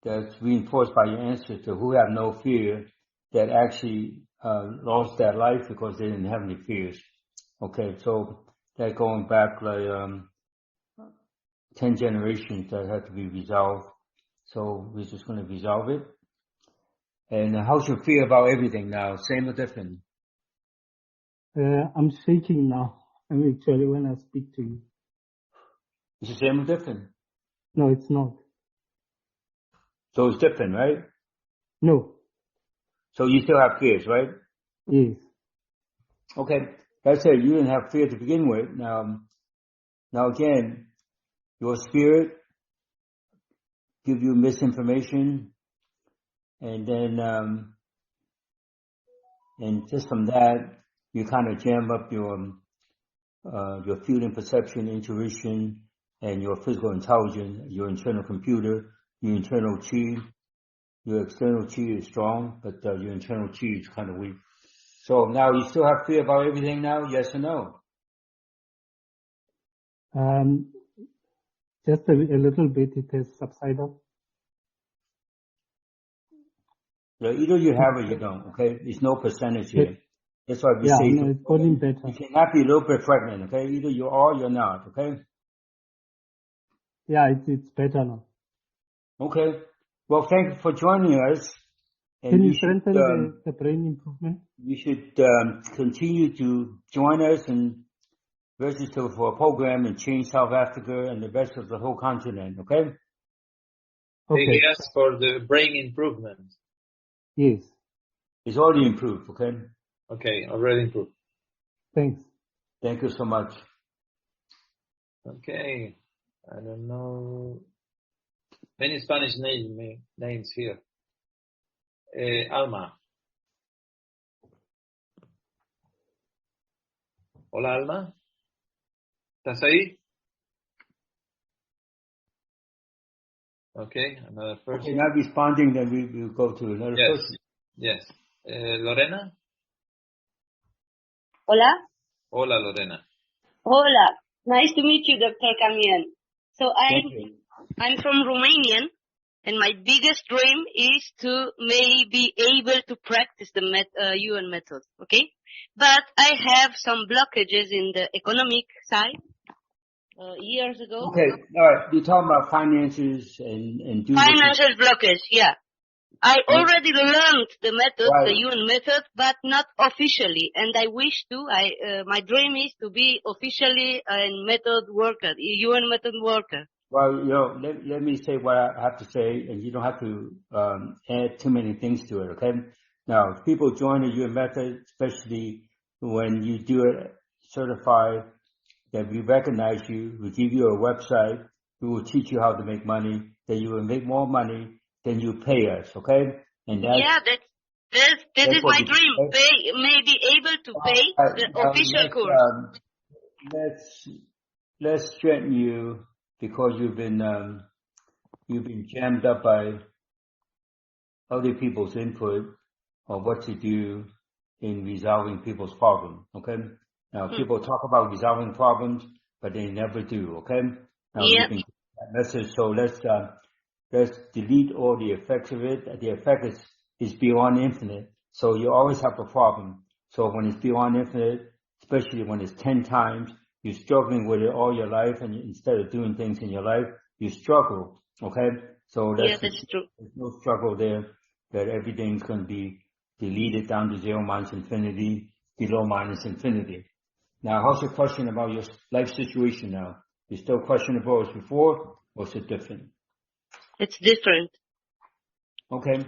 that's reinforced by your answer to who have no fear that actually lost their life because they didn't have any fears. Okay, so that going back like 10 generations that had to be resolved. So we're just going to resolve it. And how's your fear about everything now? Same or different? I'm shaking now. Actually, when I speak to you. Is the same or different? No, it's not. So it's different, right? No. So you still have fears, right? Yes. Okay. That's it. You didn't have fear to begin with. Now again, your spirit give you misinformation, and then and just from that, you kind of jam up your feeling, perception, intuition, and your physical intelligence, your internal computer, your internal chi. Your external chi is strong, but your internal chi is kind of weak. So now you still have fear about everything now, yes or no? Just a little bit, it has subsided. Yeah, either you have or you don't, okay? There's no percentage here. That's why we say it's getting better. You cannot be a little bit pregnant, okay? Either you are or you're not, okay? Yeah, it's better now. Okay. Well, thank you for joining us. And Can you strengthen the brain improvement? You should continue to join us and register for a program and change South Africa and the rest of the whole continent, okay? Okay. Yes, for the brain improvement. Yes. It's already improved, okay? Okay, already improved. Thanks. Thank you so much. Okay. I don't know. Many Spanish names here. Alma. Hola, Alma. ¿Estás ahí? Okay, another person. Okay, not responding, then we will go to another person. Yes. Lorena? Hola. Hola, Lorena. Hola. Nice to meet you, Dr. Yuen. So I'm from Romanian, and my biggest dream is to maybe able to practice the Yuen method, okay? But I have some blockages in the economic side years ago. Okay, all right. You're talking about finances and financial blockage, yeah. I already learned the method, the Yuen method, but not officially, and I wish to. My dream is to be officially a method worker, Yuen method worker. Well, let me say what I have to say, and you don't have to add too many things to it, okay? Now, if people join the Yuen method, especially when you do it certified, that we recognize you, we give you a website, we will teach you how to make money. Then you will make more money than you pay us, okay? And this is my dream. May be able to pay the official course. Let's strengthen you because you've been jammed up by other people's input or what to do in resolving people's problems, okay? Now, people talk about resolving problems, but they never do, okay? Now, you can get that message. So let's delete all the effects of it. The effect is beyond infinite. So you always have a problem. So when it's beyond infinite, especially when it's 10 times, you're struggling with it all your life, and instead of doing things in your life, you struggle, okay? So that's true. There's no struggle there, that everything's going to be deleted down to 0 minus infinity, below minus infinity. Now, how's your question about your life situation now? You still questionable as before, or is it different? It's different. Okay.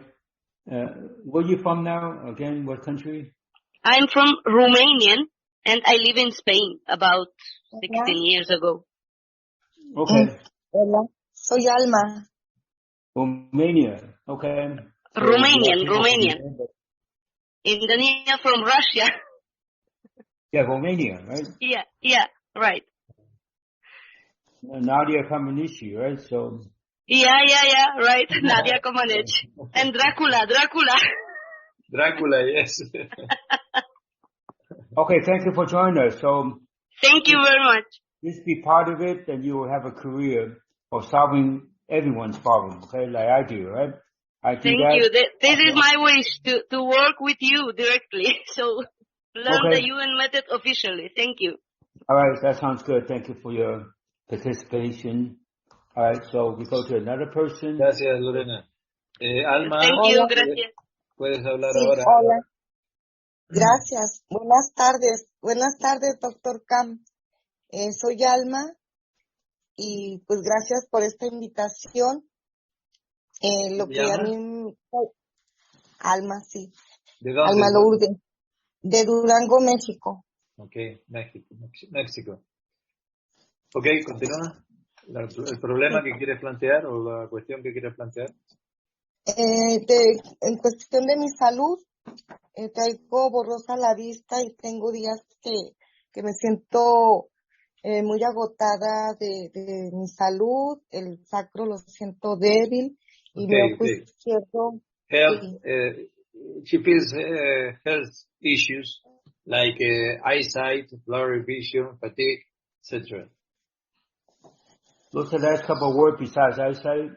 Where are you from now? Again, what country? I'm from Romanian, and I live in Spain about 16 years ago. Okay. Hola, soy Alma. Romania. Okay. So Romanian. Indonesia from Russia. Yeah, Romania, right? Yeah, right. Nadia Comaneci, right? So. Yeah, right. Nadia Comaneci. And Dracula. Dracula, yes. Okay, thank you for joining us. So. Thank you very much. Just be part of it, and you will have a career of solving everyone's problem, okay? Like I do, right? Thank you. This is my wish to work with you directly. So learn the Yuen method officially. Thank you. All right, that sounds good. Thank you for your participation. All right, so we go to another person. Gracias, Lorena. Alma. Thank you, gracias. Puedes hablar ahora. Hola. Gracias. Buenas tardes, doctor Cam. Soy Alma y pues gracias por esta invitación. Lo que a mí... Alma, sí. ¿De dónde? Alma Lourdes. De Durango, México. Okay, México. Okay, continúa. ¿El problema que quieres plantear o la cuestión que quieres plantear? En cuestión de mi salud, traigo borrosa la vista y tengo días que me siento muy agotada de mi salud, el sacro lo siento débil y mi ojo izquierdo. She feels health issues like eyesight, blurry vision, fatigue, etc. What's the last couple of words besides eyesight?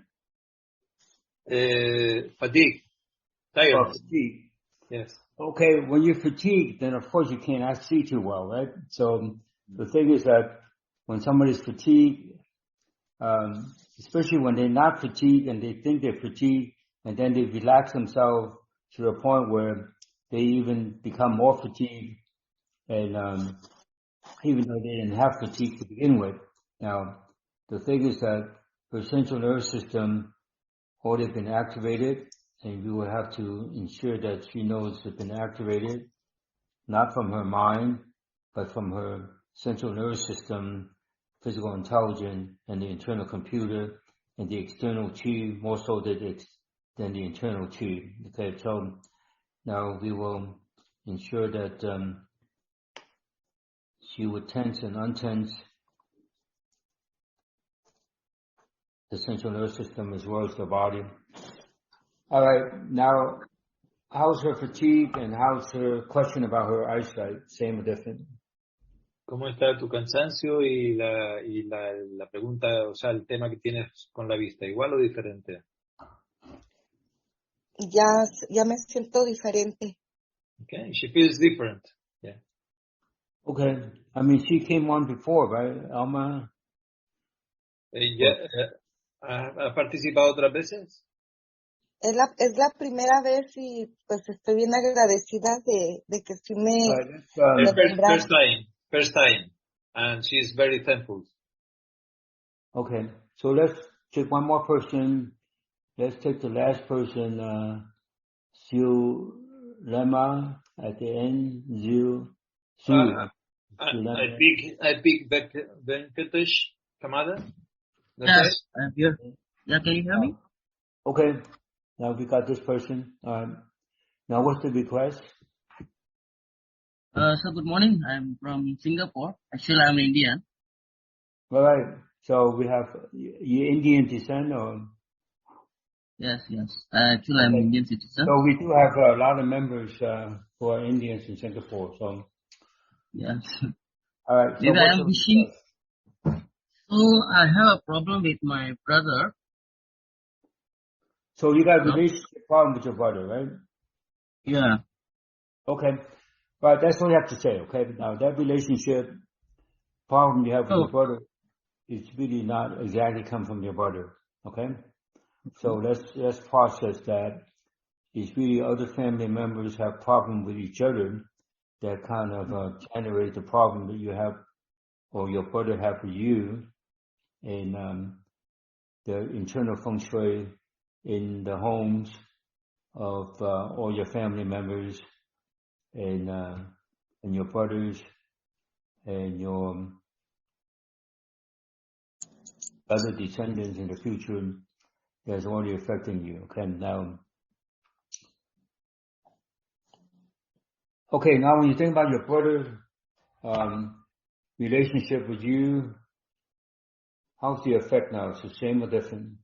Fatigue. Tiredness. Fatigue. Yes. Okay, when you're fatigued, then of course you cannot see too well, right? So the thing is that when somebody's fatigued, especially when they're not fatigued and they think they're fatigued, and then they relax themselves to the point where they even become more fatigued, and even though they didn't have fatigue to begin with. Now, the thing is that her central nervous system already been activated, and we will have to ensure that she knows it's been activated, not from her mind, but from her central nervous system, physical intelligence, and the internal computer, and the external chi, more so than the internal chi. Okay, so now we will ensure that she would tense and untense the central nervous system as well as the body. All right, now, how's her fatigue and how's her question about her eyesight? Same or different? ¿Cómo está tu cansancio y la pregunta, o sea, el tema que tienes con la vista? ¿Igual o diferente? Ya me siento diferente. Okay, she feels different. Yeah. Okay, I mean, she came on before, right, Alma? ¿Ha participado otras veces? Es la primera vez y pues estoy bien agradecida de que sí me First time, and she's very thankful. Okay, so let's take one more person. Let's take the last person, Siu Lema at the end. I pick Venkatesh Kamada. Okay. Yes, I'm here. Yeah, can you hear me? Okay. Now we got this person. Now what's the request? So good morning. I'm from Singapore. Actually, I'm Indian. All right. So we have you Indian descent or? Yes. Actually, I'm Indian citizen. So we do have a lot of members who are Indians in Singapore. So yes. All right. So maybe I am wishing. So I have a problem with my brother. So you got a relationship problem with your brother, right? Yeah. Okay. Right. That's all you have to say. Okay. Now that relationship problem you have with your brother is really not exactly come from your brother. Okay. So let's process that. It's really other family members have problem with each other that kind of generate the problem that you have or your brother have with you, and the internal feng shui in the homes of all your family members and your brothers and your other descendants in the future that's already affecting you. Okay, now when you think about your brother relationship with you, how's the effect now? It's the same or different?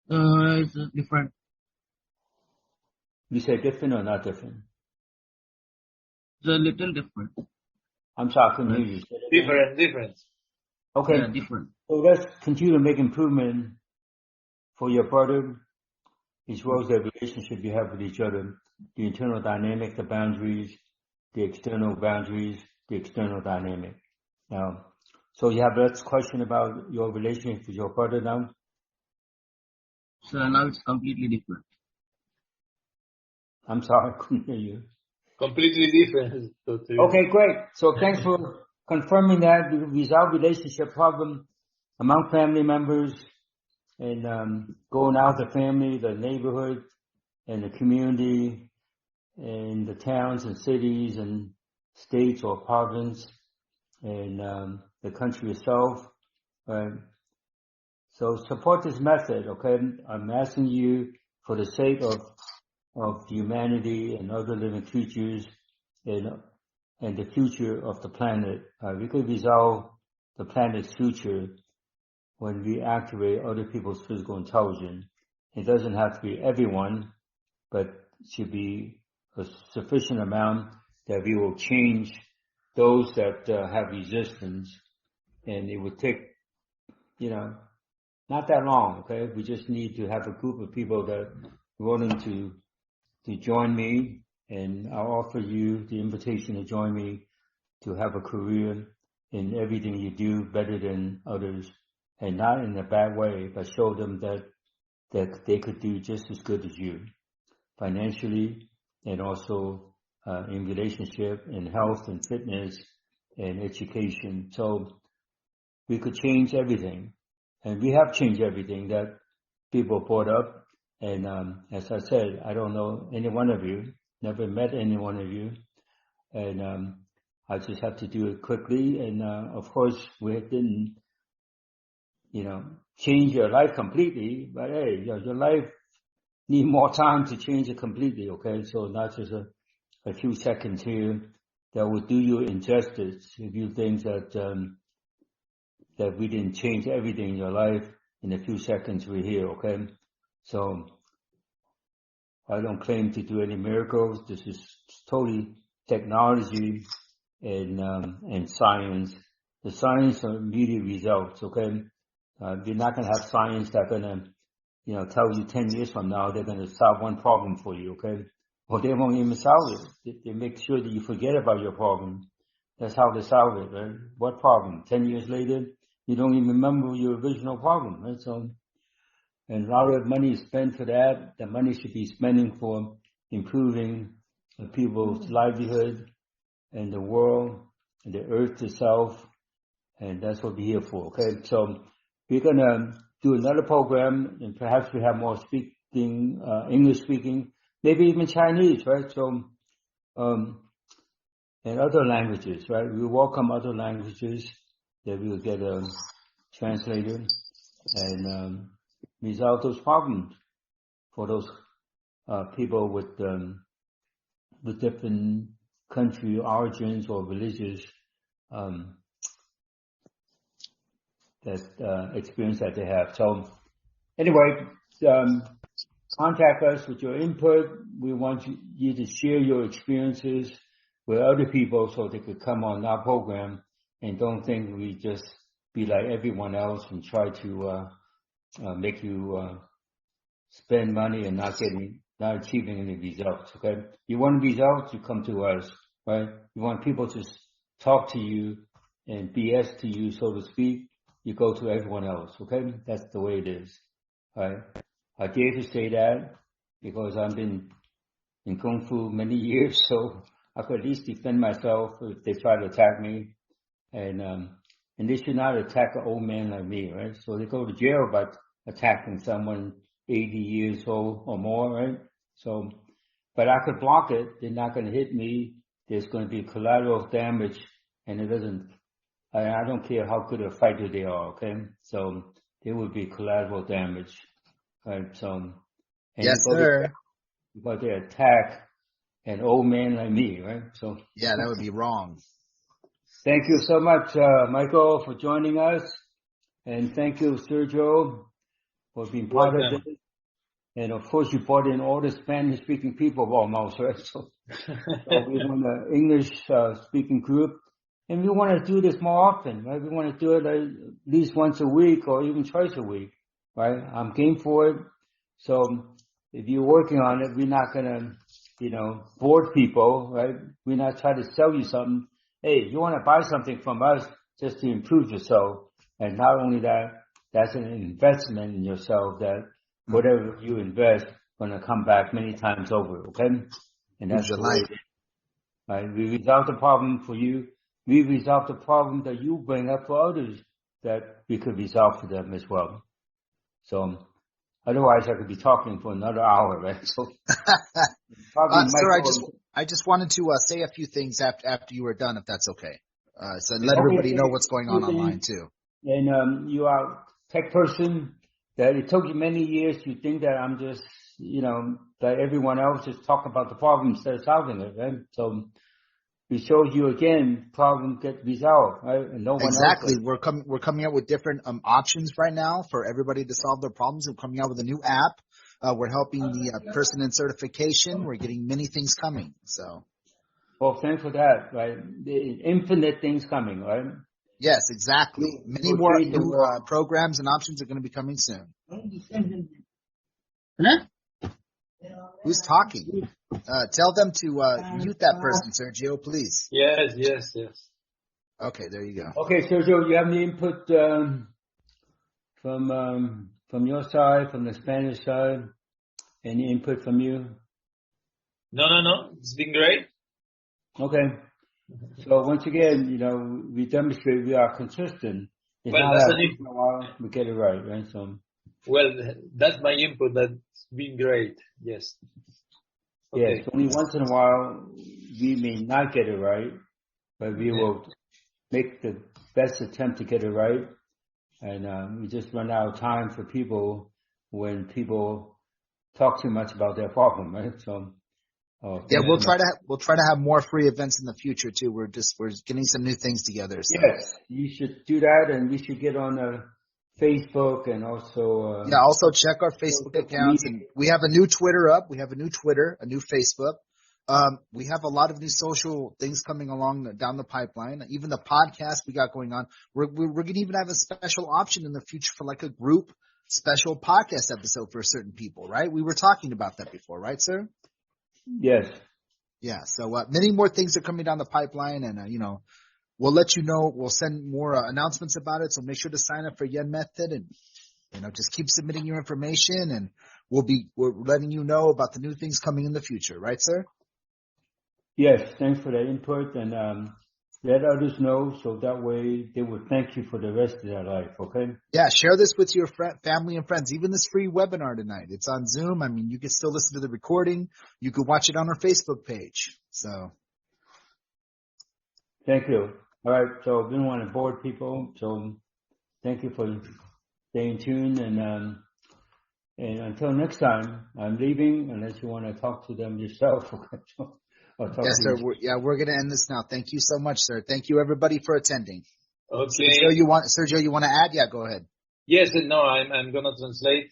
It's different. You say different or not different? It's a little different. I'm sorry, I couldn't hear you. Different. Okay. Yeah, different. So let's continue to make improvement for your brother, as well as the relationship you have with each other, the internal dynamic, the boundaries, the external boundaries, the external dynamic. Now, so you have that question about your relationship with your brother now? So now it's completely different. I'm sorry, I couldn't hear you. Completely different. Okay, great. So thanks for confirming that. We resolve relationship problem among family members and going out the family, the neighborhood, and the community, and the towns and cities and states or province, and the country itself. So support this method, okay? I'm asking you for the sake of humanity and other living creatures and the future of the planet. We could resolve the planet's future when we activate other people's physical intelligence. It doesn't have to be everyone, but it should be a sufficient amount that we will change those that have resistance. And it would take, not that long, okay? We just need to have a group of people that are willing to join me, and I'll offer you the invitation to join me to have a career in everything you do better than others, and not in a bad way, but show them that they could do just as good as you, financially, and also in relationship, in health and fitness and education. So we could change everything, and we have changed everything that people brought up. And as I said, I don't know any one of you, never met any one of you, and I just have to do it quickly. And of course, we didn't, change your life completely, but hey, your life need more time to change it completely. Okay, so not just a few seconds here that will do you injustice if you think that that we didn't change everything in your life in a few seconds we're here. Okay. So I don't claim to do any miracles. This is totally technology and science. The science are immediate results, okay? You're not going to have science that's going to, tell you 10 years from now they're going to solve one problem for you, okay? Well, they won't even solve it. They make sure that you forget about your problem. That's how they solve it, right? What problem? 10 years later, you don't even remember your original problem, right? So, and a lot of money is spent for that. The money should be spending for improving people's livelihood and the world and the earth itself. And that's what we're here for. Okay. So we're going to do another program, and perhaps we have more speaking, English speaking, maybe even Chinese, right? So, and other languages, right? We welcome other languages that we will get a translator, and resolve those problems for those people with different country origins or religious experience that they have. So anyway, contact us with your input. We want you to share your experiences with other people so they could come on our program and don't think we just be like everyone else and try to make you spend money and not achieving any results. Okay, you want results, you come to us, right? You want people to talk to you and BS to you, so to speak, you go to everyone else. Okay, that's the way it is. Right? I dare to say that because I've been in Kung Fu many years, so I could at least defend myself if they try to attack me. And they should not attack an old man like me, right? So they go to jail by attacking someone 80 years old or more, right? So, but I could block it. They're not going to hit me. There's going to be collateral damage, and it doesn't. I don't care how good a fighter they are. Okay, so there will be collateral damage, right? So, and yes, sir. But they attack an old man like me, right? So yeah, that would be wrong. Thank you so much, Michael, for joining us, and thank you, Sergio, for being part of this. And of course, you brought in all the Spanish-speaking people almost, right? So we want an English-speaking group, and we want to do this more often, right? We want to do it at least once a week or even twice a week, right? I'm game for it. So if you're working on it, we're not going to, board people, right? We're not trying to sell you something. Hey, you want to buy something from us just to improve yourself. And not only that, that's an investment in yourself that whatever you invest going to come back many times over, okay? And that's the way it is. Right? We resolve the problem for you. We resolve the problem that you bring up for others that we could resolve for them as well. So otherwise I could be talking for another hour, right? So sir, I just wanted to say a few things after you were done, if that's okay. So let everybody know what's going on online too. And you are a tech person that it took you many years to think that I'm just, that everyone else just talk about the problem instead of solving it, right? So we showed you again, problem get resolved, right? And no one exactly. else We're coming out with different options right now for everybody to solve their problems. We're coming out with a new app. We're helping the person in certification. We're getting many things coming. So, well, thanks for that, right? The infinite things coming, right? Yes, exactly. Many more new programs and options are going to be coming soon. Huh? Who's talking? Tell them to mute that person, Sergio, please. Yes. Okay, there you go. Okay, Sergio, you have any input from your side, from the Spanish side? Any input from you? No. It's been great. Okay. So once again, we demonstrate we are consistent. It's well, not that once in a while we get it right? So. Well, that's my input. That's been great. Yes. Okay. Yes. Only once in a while we may not get it right, but we will make the best attempt to get it right. And we just run out of time for people when people talk too much about their problem, right? So. We'll try to have more free events in the future too. We're getting some new things together. So. Yes, you should do that, and we should get on Facebook and also. Also check our Facebook accounts, and we have a new Twitter up. We have a new Twitter, a new Facebook. We have a lot of new social things coming along down the pipeline. Even the podcast we got going on. We're going to even have a special option in the future for like a group special podcast episode for certain people, right? We were talking about that before, right, sir? Yes. Yeah. So many more things are coming down the pipeline, and we'll let you know. We'll send more announcements about it. So make sure to sign up for Yuen Method, and just keep submitting your information, and we're letting you know about the new things coming in the future, right, sir? Yes. Thanks for that input, and let others know so that way they will thank you for the rest of their life. Okay. Yeah. Share this with your family and friends. Even this free webinar tonight, it's on Zoom. I mean, you can still listen to the recording. You can watch it on our Facebook page. So. Thank you. All right. So we don't want to bore people. So thank you for staying tuned. And until next time, I'm leaving unless you want to talk to them yourself. Yes, sir. We're going to end this now. Thank you so much, sir. Thank you, everybody, for attending. Okay. Sergio, you want to add? Yeah, go ahead. Yes, no, I'm going to translate,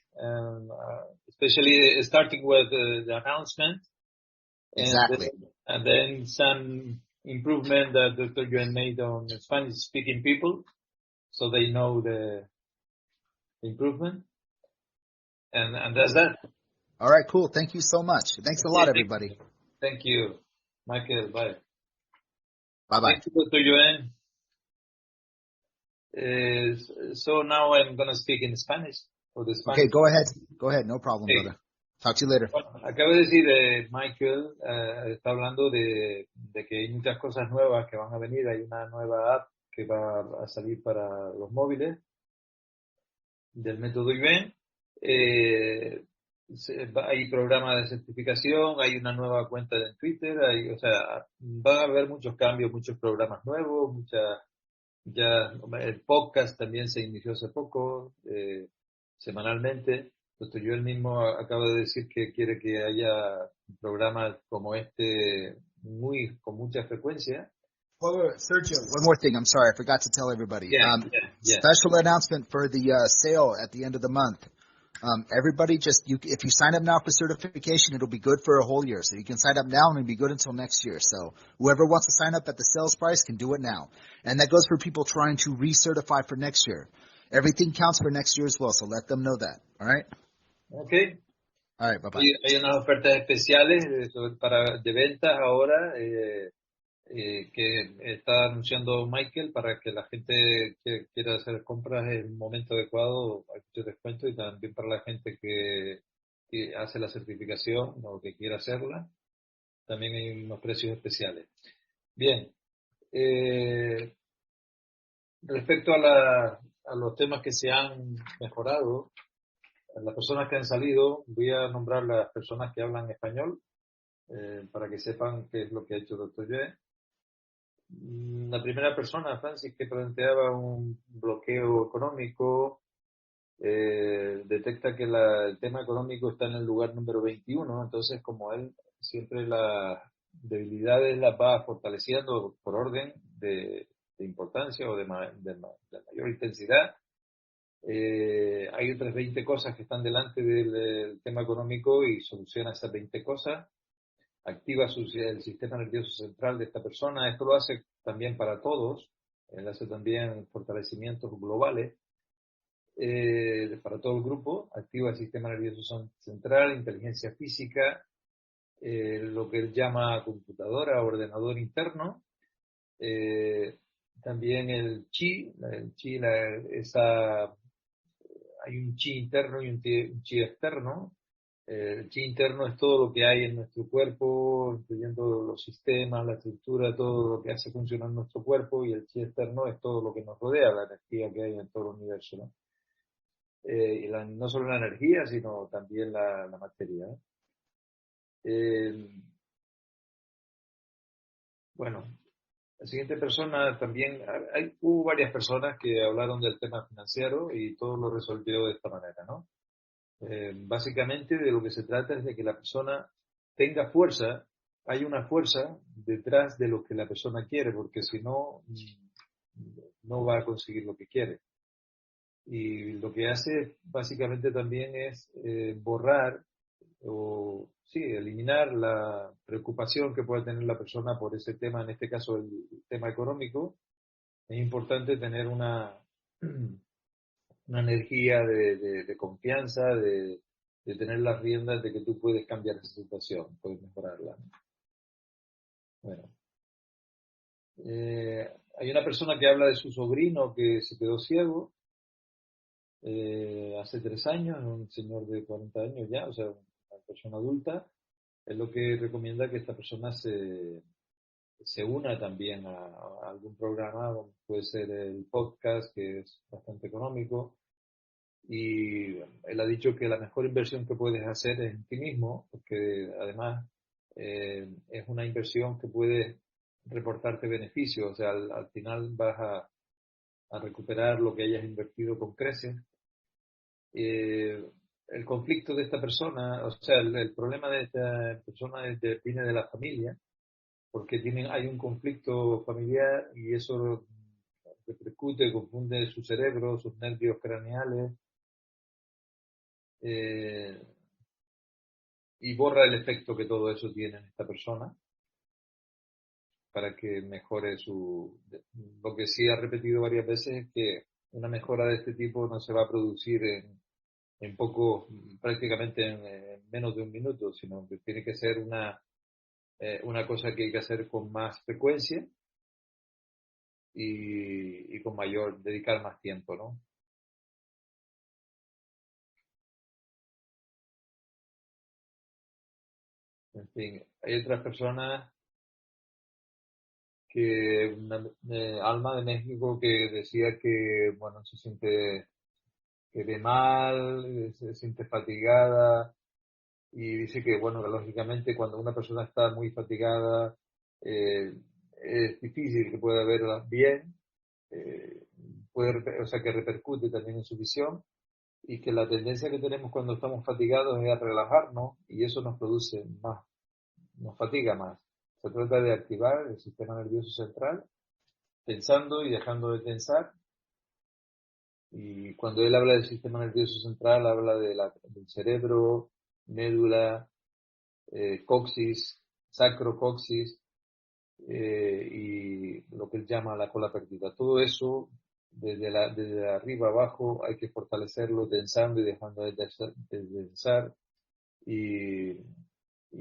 especially starting with the announcement. Exactly. And then some improvement that Dr. Yuen made on Spanish-speaking people, so they know the improvement. And that's that. All right, cool. Thank you so much. Thanks a lot, everybody. Thank you, Michael. Bye. Bye-bye. Thank you, Dr. Yuen. So now I'm going to speak in Spanish. Okay, go ahead. Go ahead. No problem, brother. Talk to you later. Bueno, acabo de decir, Michael está hablando de que hay muchas cosas nuevas que van a venir. Hay una nueva app que va a salir para los móviles del método Yuen. Hay programa de certificación, hay una nueva cuenta en Twitter, va a haber muchos cambios, muchos programas nuevos, ya el podcast también se inició hace poco, semanalmente. Dr. Yuen mismo acaba de decir que quiere que haya programas como este con mucha frecuencia. Sergio, one more thing. I'm sorry, I forgot to tell everybody. Yeah. Special announcement for the sale at the end of the month. Everybody, if you sign up now for certification, it'll be good for a whole year. So you can sign up now and it'll be good until next year. So whoever wants to sign up at the sales price can do it now. And that goes for people trying to recertify for next year. Everything counts for next year as well. So let them know that. All right? Okay. All right, bye-bye. Hay unas ofertas especiales de ventas ahora que está anunciando Michael para que la gente que quiera hacer compras en un momento adecuado, hay mucho descuento, y también para la gente que hace la certificación o que quiera hacerla, también hay unos precios especiales. Bien, respecto a los temas que se han mejorado, las personas que han salido, voy a nombrar las personas que hablan español para que sepan qué es lo que ha hecho Dr. Yuen. La primera persona, Francis, que planteaba un bloqueo económico, detecta que el tema económico está en el lugar número 21, entonces como él siempre las debilidades las va fortaleciendo por orden de importancia o de mayor intensidad. Hay otras 20 cosas que están delante del tema económico y soluciona esas 20 cosas. Activa el sistema nervioso central de esta persona. Esto lo hace también para todos. Él hace también fortalecimientos globales para todo el grupo. Activa el sistema nervioso central, inteligencia física, lo que él llama computadora, ordenador interno. También el chi. Hay un chi interno y un chi externo. El chi interno es todo lo que hay en nuestro cuerpo, incluyendo los sistemas, la estructura, todo lo que hace funcionar nuestro cuerpo, y el chi externo es todo lo que nos rodea, la energía que hay en todo el universo, ¿no? Y no solo la energía, sino también la materia, ¿eh? Bueno, la siguiente persona también, hubo varias personas que hablaron del tema financiero y todo lo resolvió de esta manera, ¿no? Básicamente de lo que se trata es de que la persona tenga fuerza. Hay una fuerza detrás de lo que la persona quiere, porque si no, no va a conseguir lo que quiere. Y lo que hace básicamente también es borrar o eliminar la preocupación que pueda tener la persona por ese tema, en este caso el tema económico. Es importante tener una energía de confianza, de tener las riendas de que tú puedes cambiar esa situación, puedes mejorarla. Bueno. Hay una persona que habla de su sobrino que se quedó ciego hace 3 años, un señor de 40 años ya, o sea, una persona adulta. Es lo que recomienda que esta persona se una también a algún programa, puede ser el podcast, que es bastante económico, y él ha dicho que la mejor inversión que puedes hacer es en ti mismo, porque además es una inversión que puede reportarte beneficios, o sea, al final vas a recuperar lo que hayas invertido con creces. El conflicto de esta persona, o sea, el problema de esta persona viene de la familia, porque hay un conflicto familiar y eso repercute, confunde su cerebro, sus nervios craneales, y borra el efecto que todo eso tiene en esta persona para que mejore lo que sí ha repetido varias veces es que una mejora de este tipo no se va a producir en poco, prácticamente en menos de un minuto, sino que tiene que ser una cosa que hay que hacer con más frecuencia y con dedicar más tiempo, ¿no? En fin, hay otras personas Alma de México que decía que, bueno, se siente que ve mal, se siente fatigada y dice que, bueno, que lógicamente cuando una persona está muy fatigada es difícil que pueda verla bien, o sea que repercute también en su visión y que la tendencia que tenemos cuando estamos fatigados es a relajarnos y eso nos produce más, nos fatiga más. Se trata de activar el sistema nervioso central pensando y dejando de pensar. Y cuando él habla del sistema nervioso central, habla del cerebro, médula, coxis, sacrocoxis, y lo que él llama la cola perdida. Todo eso, desde arriba abajo, hay que fortalecerlo tensando y dejando de tensar y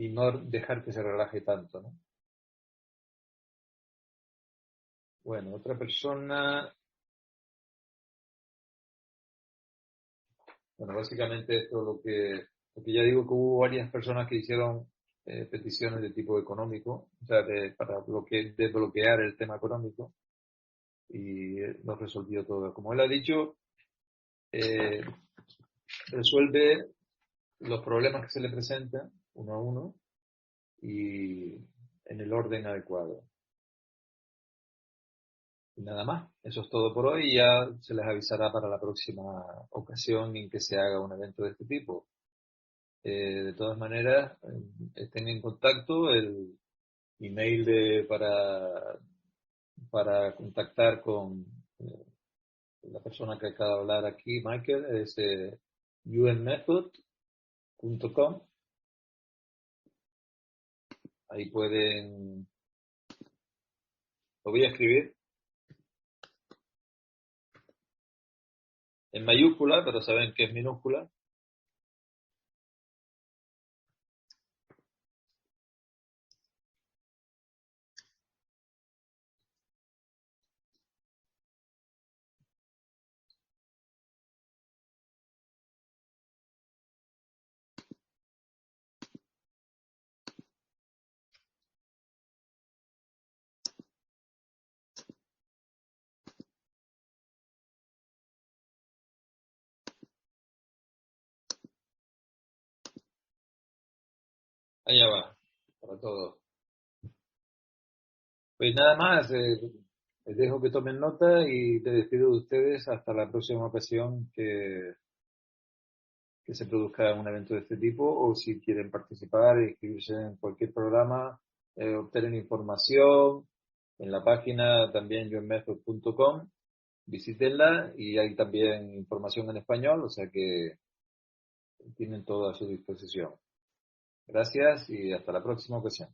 no dejar que se relaje tanto, ¿no? Bueno, otra persona. Bueno, básicamente esto lo que ya digo que hubo varias personas que hicieron peticiones de tipo económico, o sea, para desbloquear el tema económico y lo resolvió todo. Como él ha dicho, resuelve los problemas que se le presentan uno a uno y en el orden adecuado. Y nada más, eso es todo por hoy y ya se les avisará para la próxima ocasión en que se haga un evento de este tipo. De todas maneras, estén en contacto. El email para contactar con la persona que acaba de hablar aquí, Michael, es unmethod.com. Ahí pueden, lo voy a escribir en mayúscula, pero saben que es minúscula. Allá va, para todos. Pues nada más, les dejo que tomen nota y te despido de ustedes hasta la próxima ocasión que se produzca un evento de este tipo, o si quieren participar e inscribirse en cualquier programa, obtener información en la página también yoenmethod.com, visítenla y hay también información en español, o sea que tienen todo a su disposición. Gracias y hasta la próxima ocasión.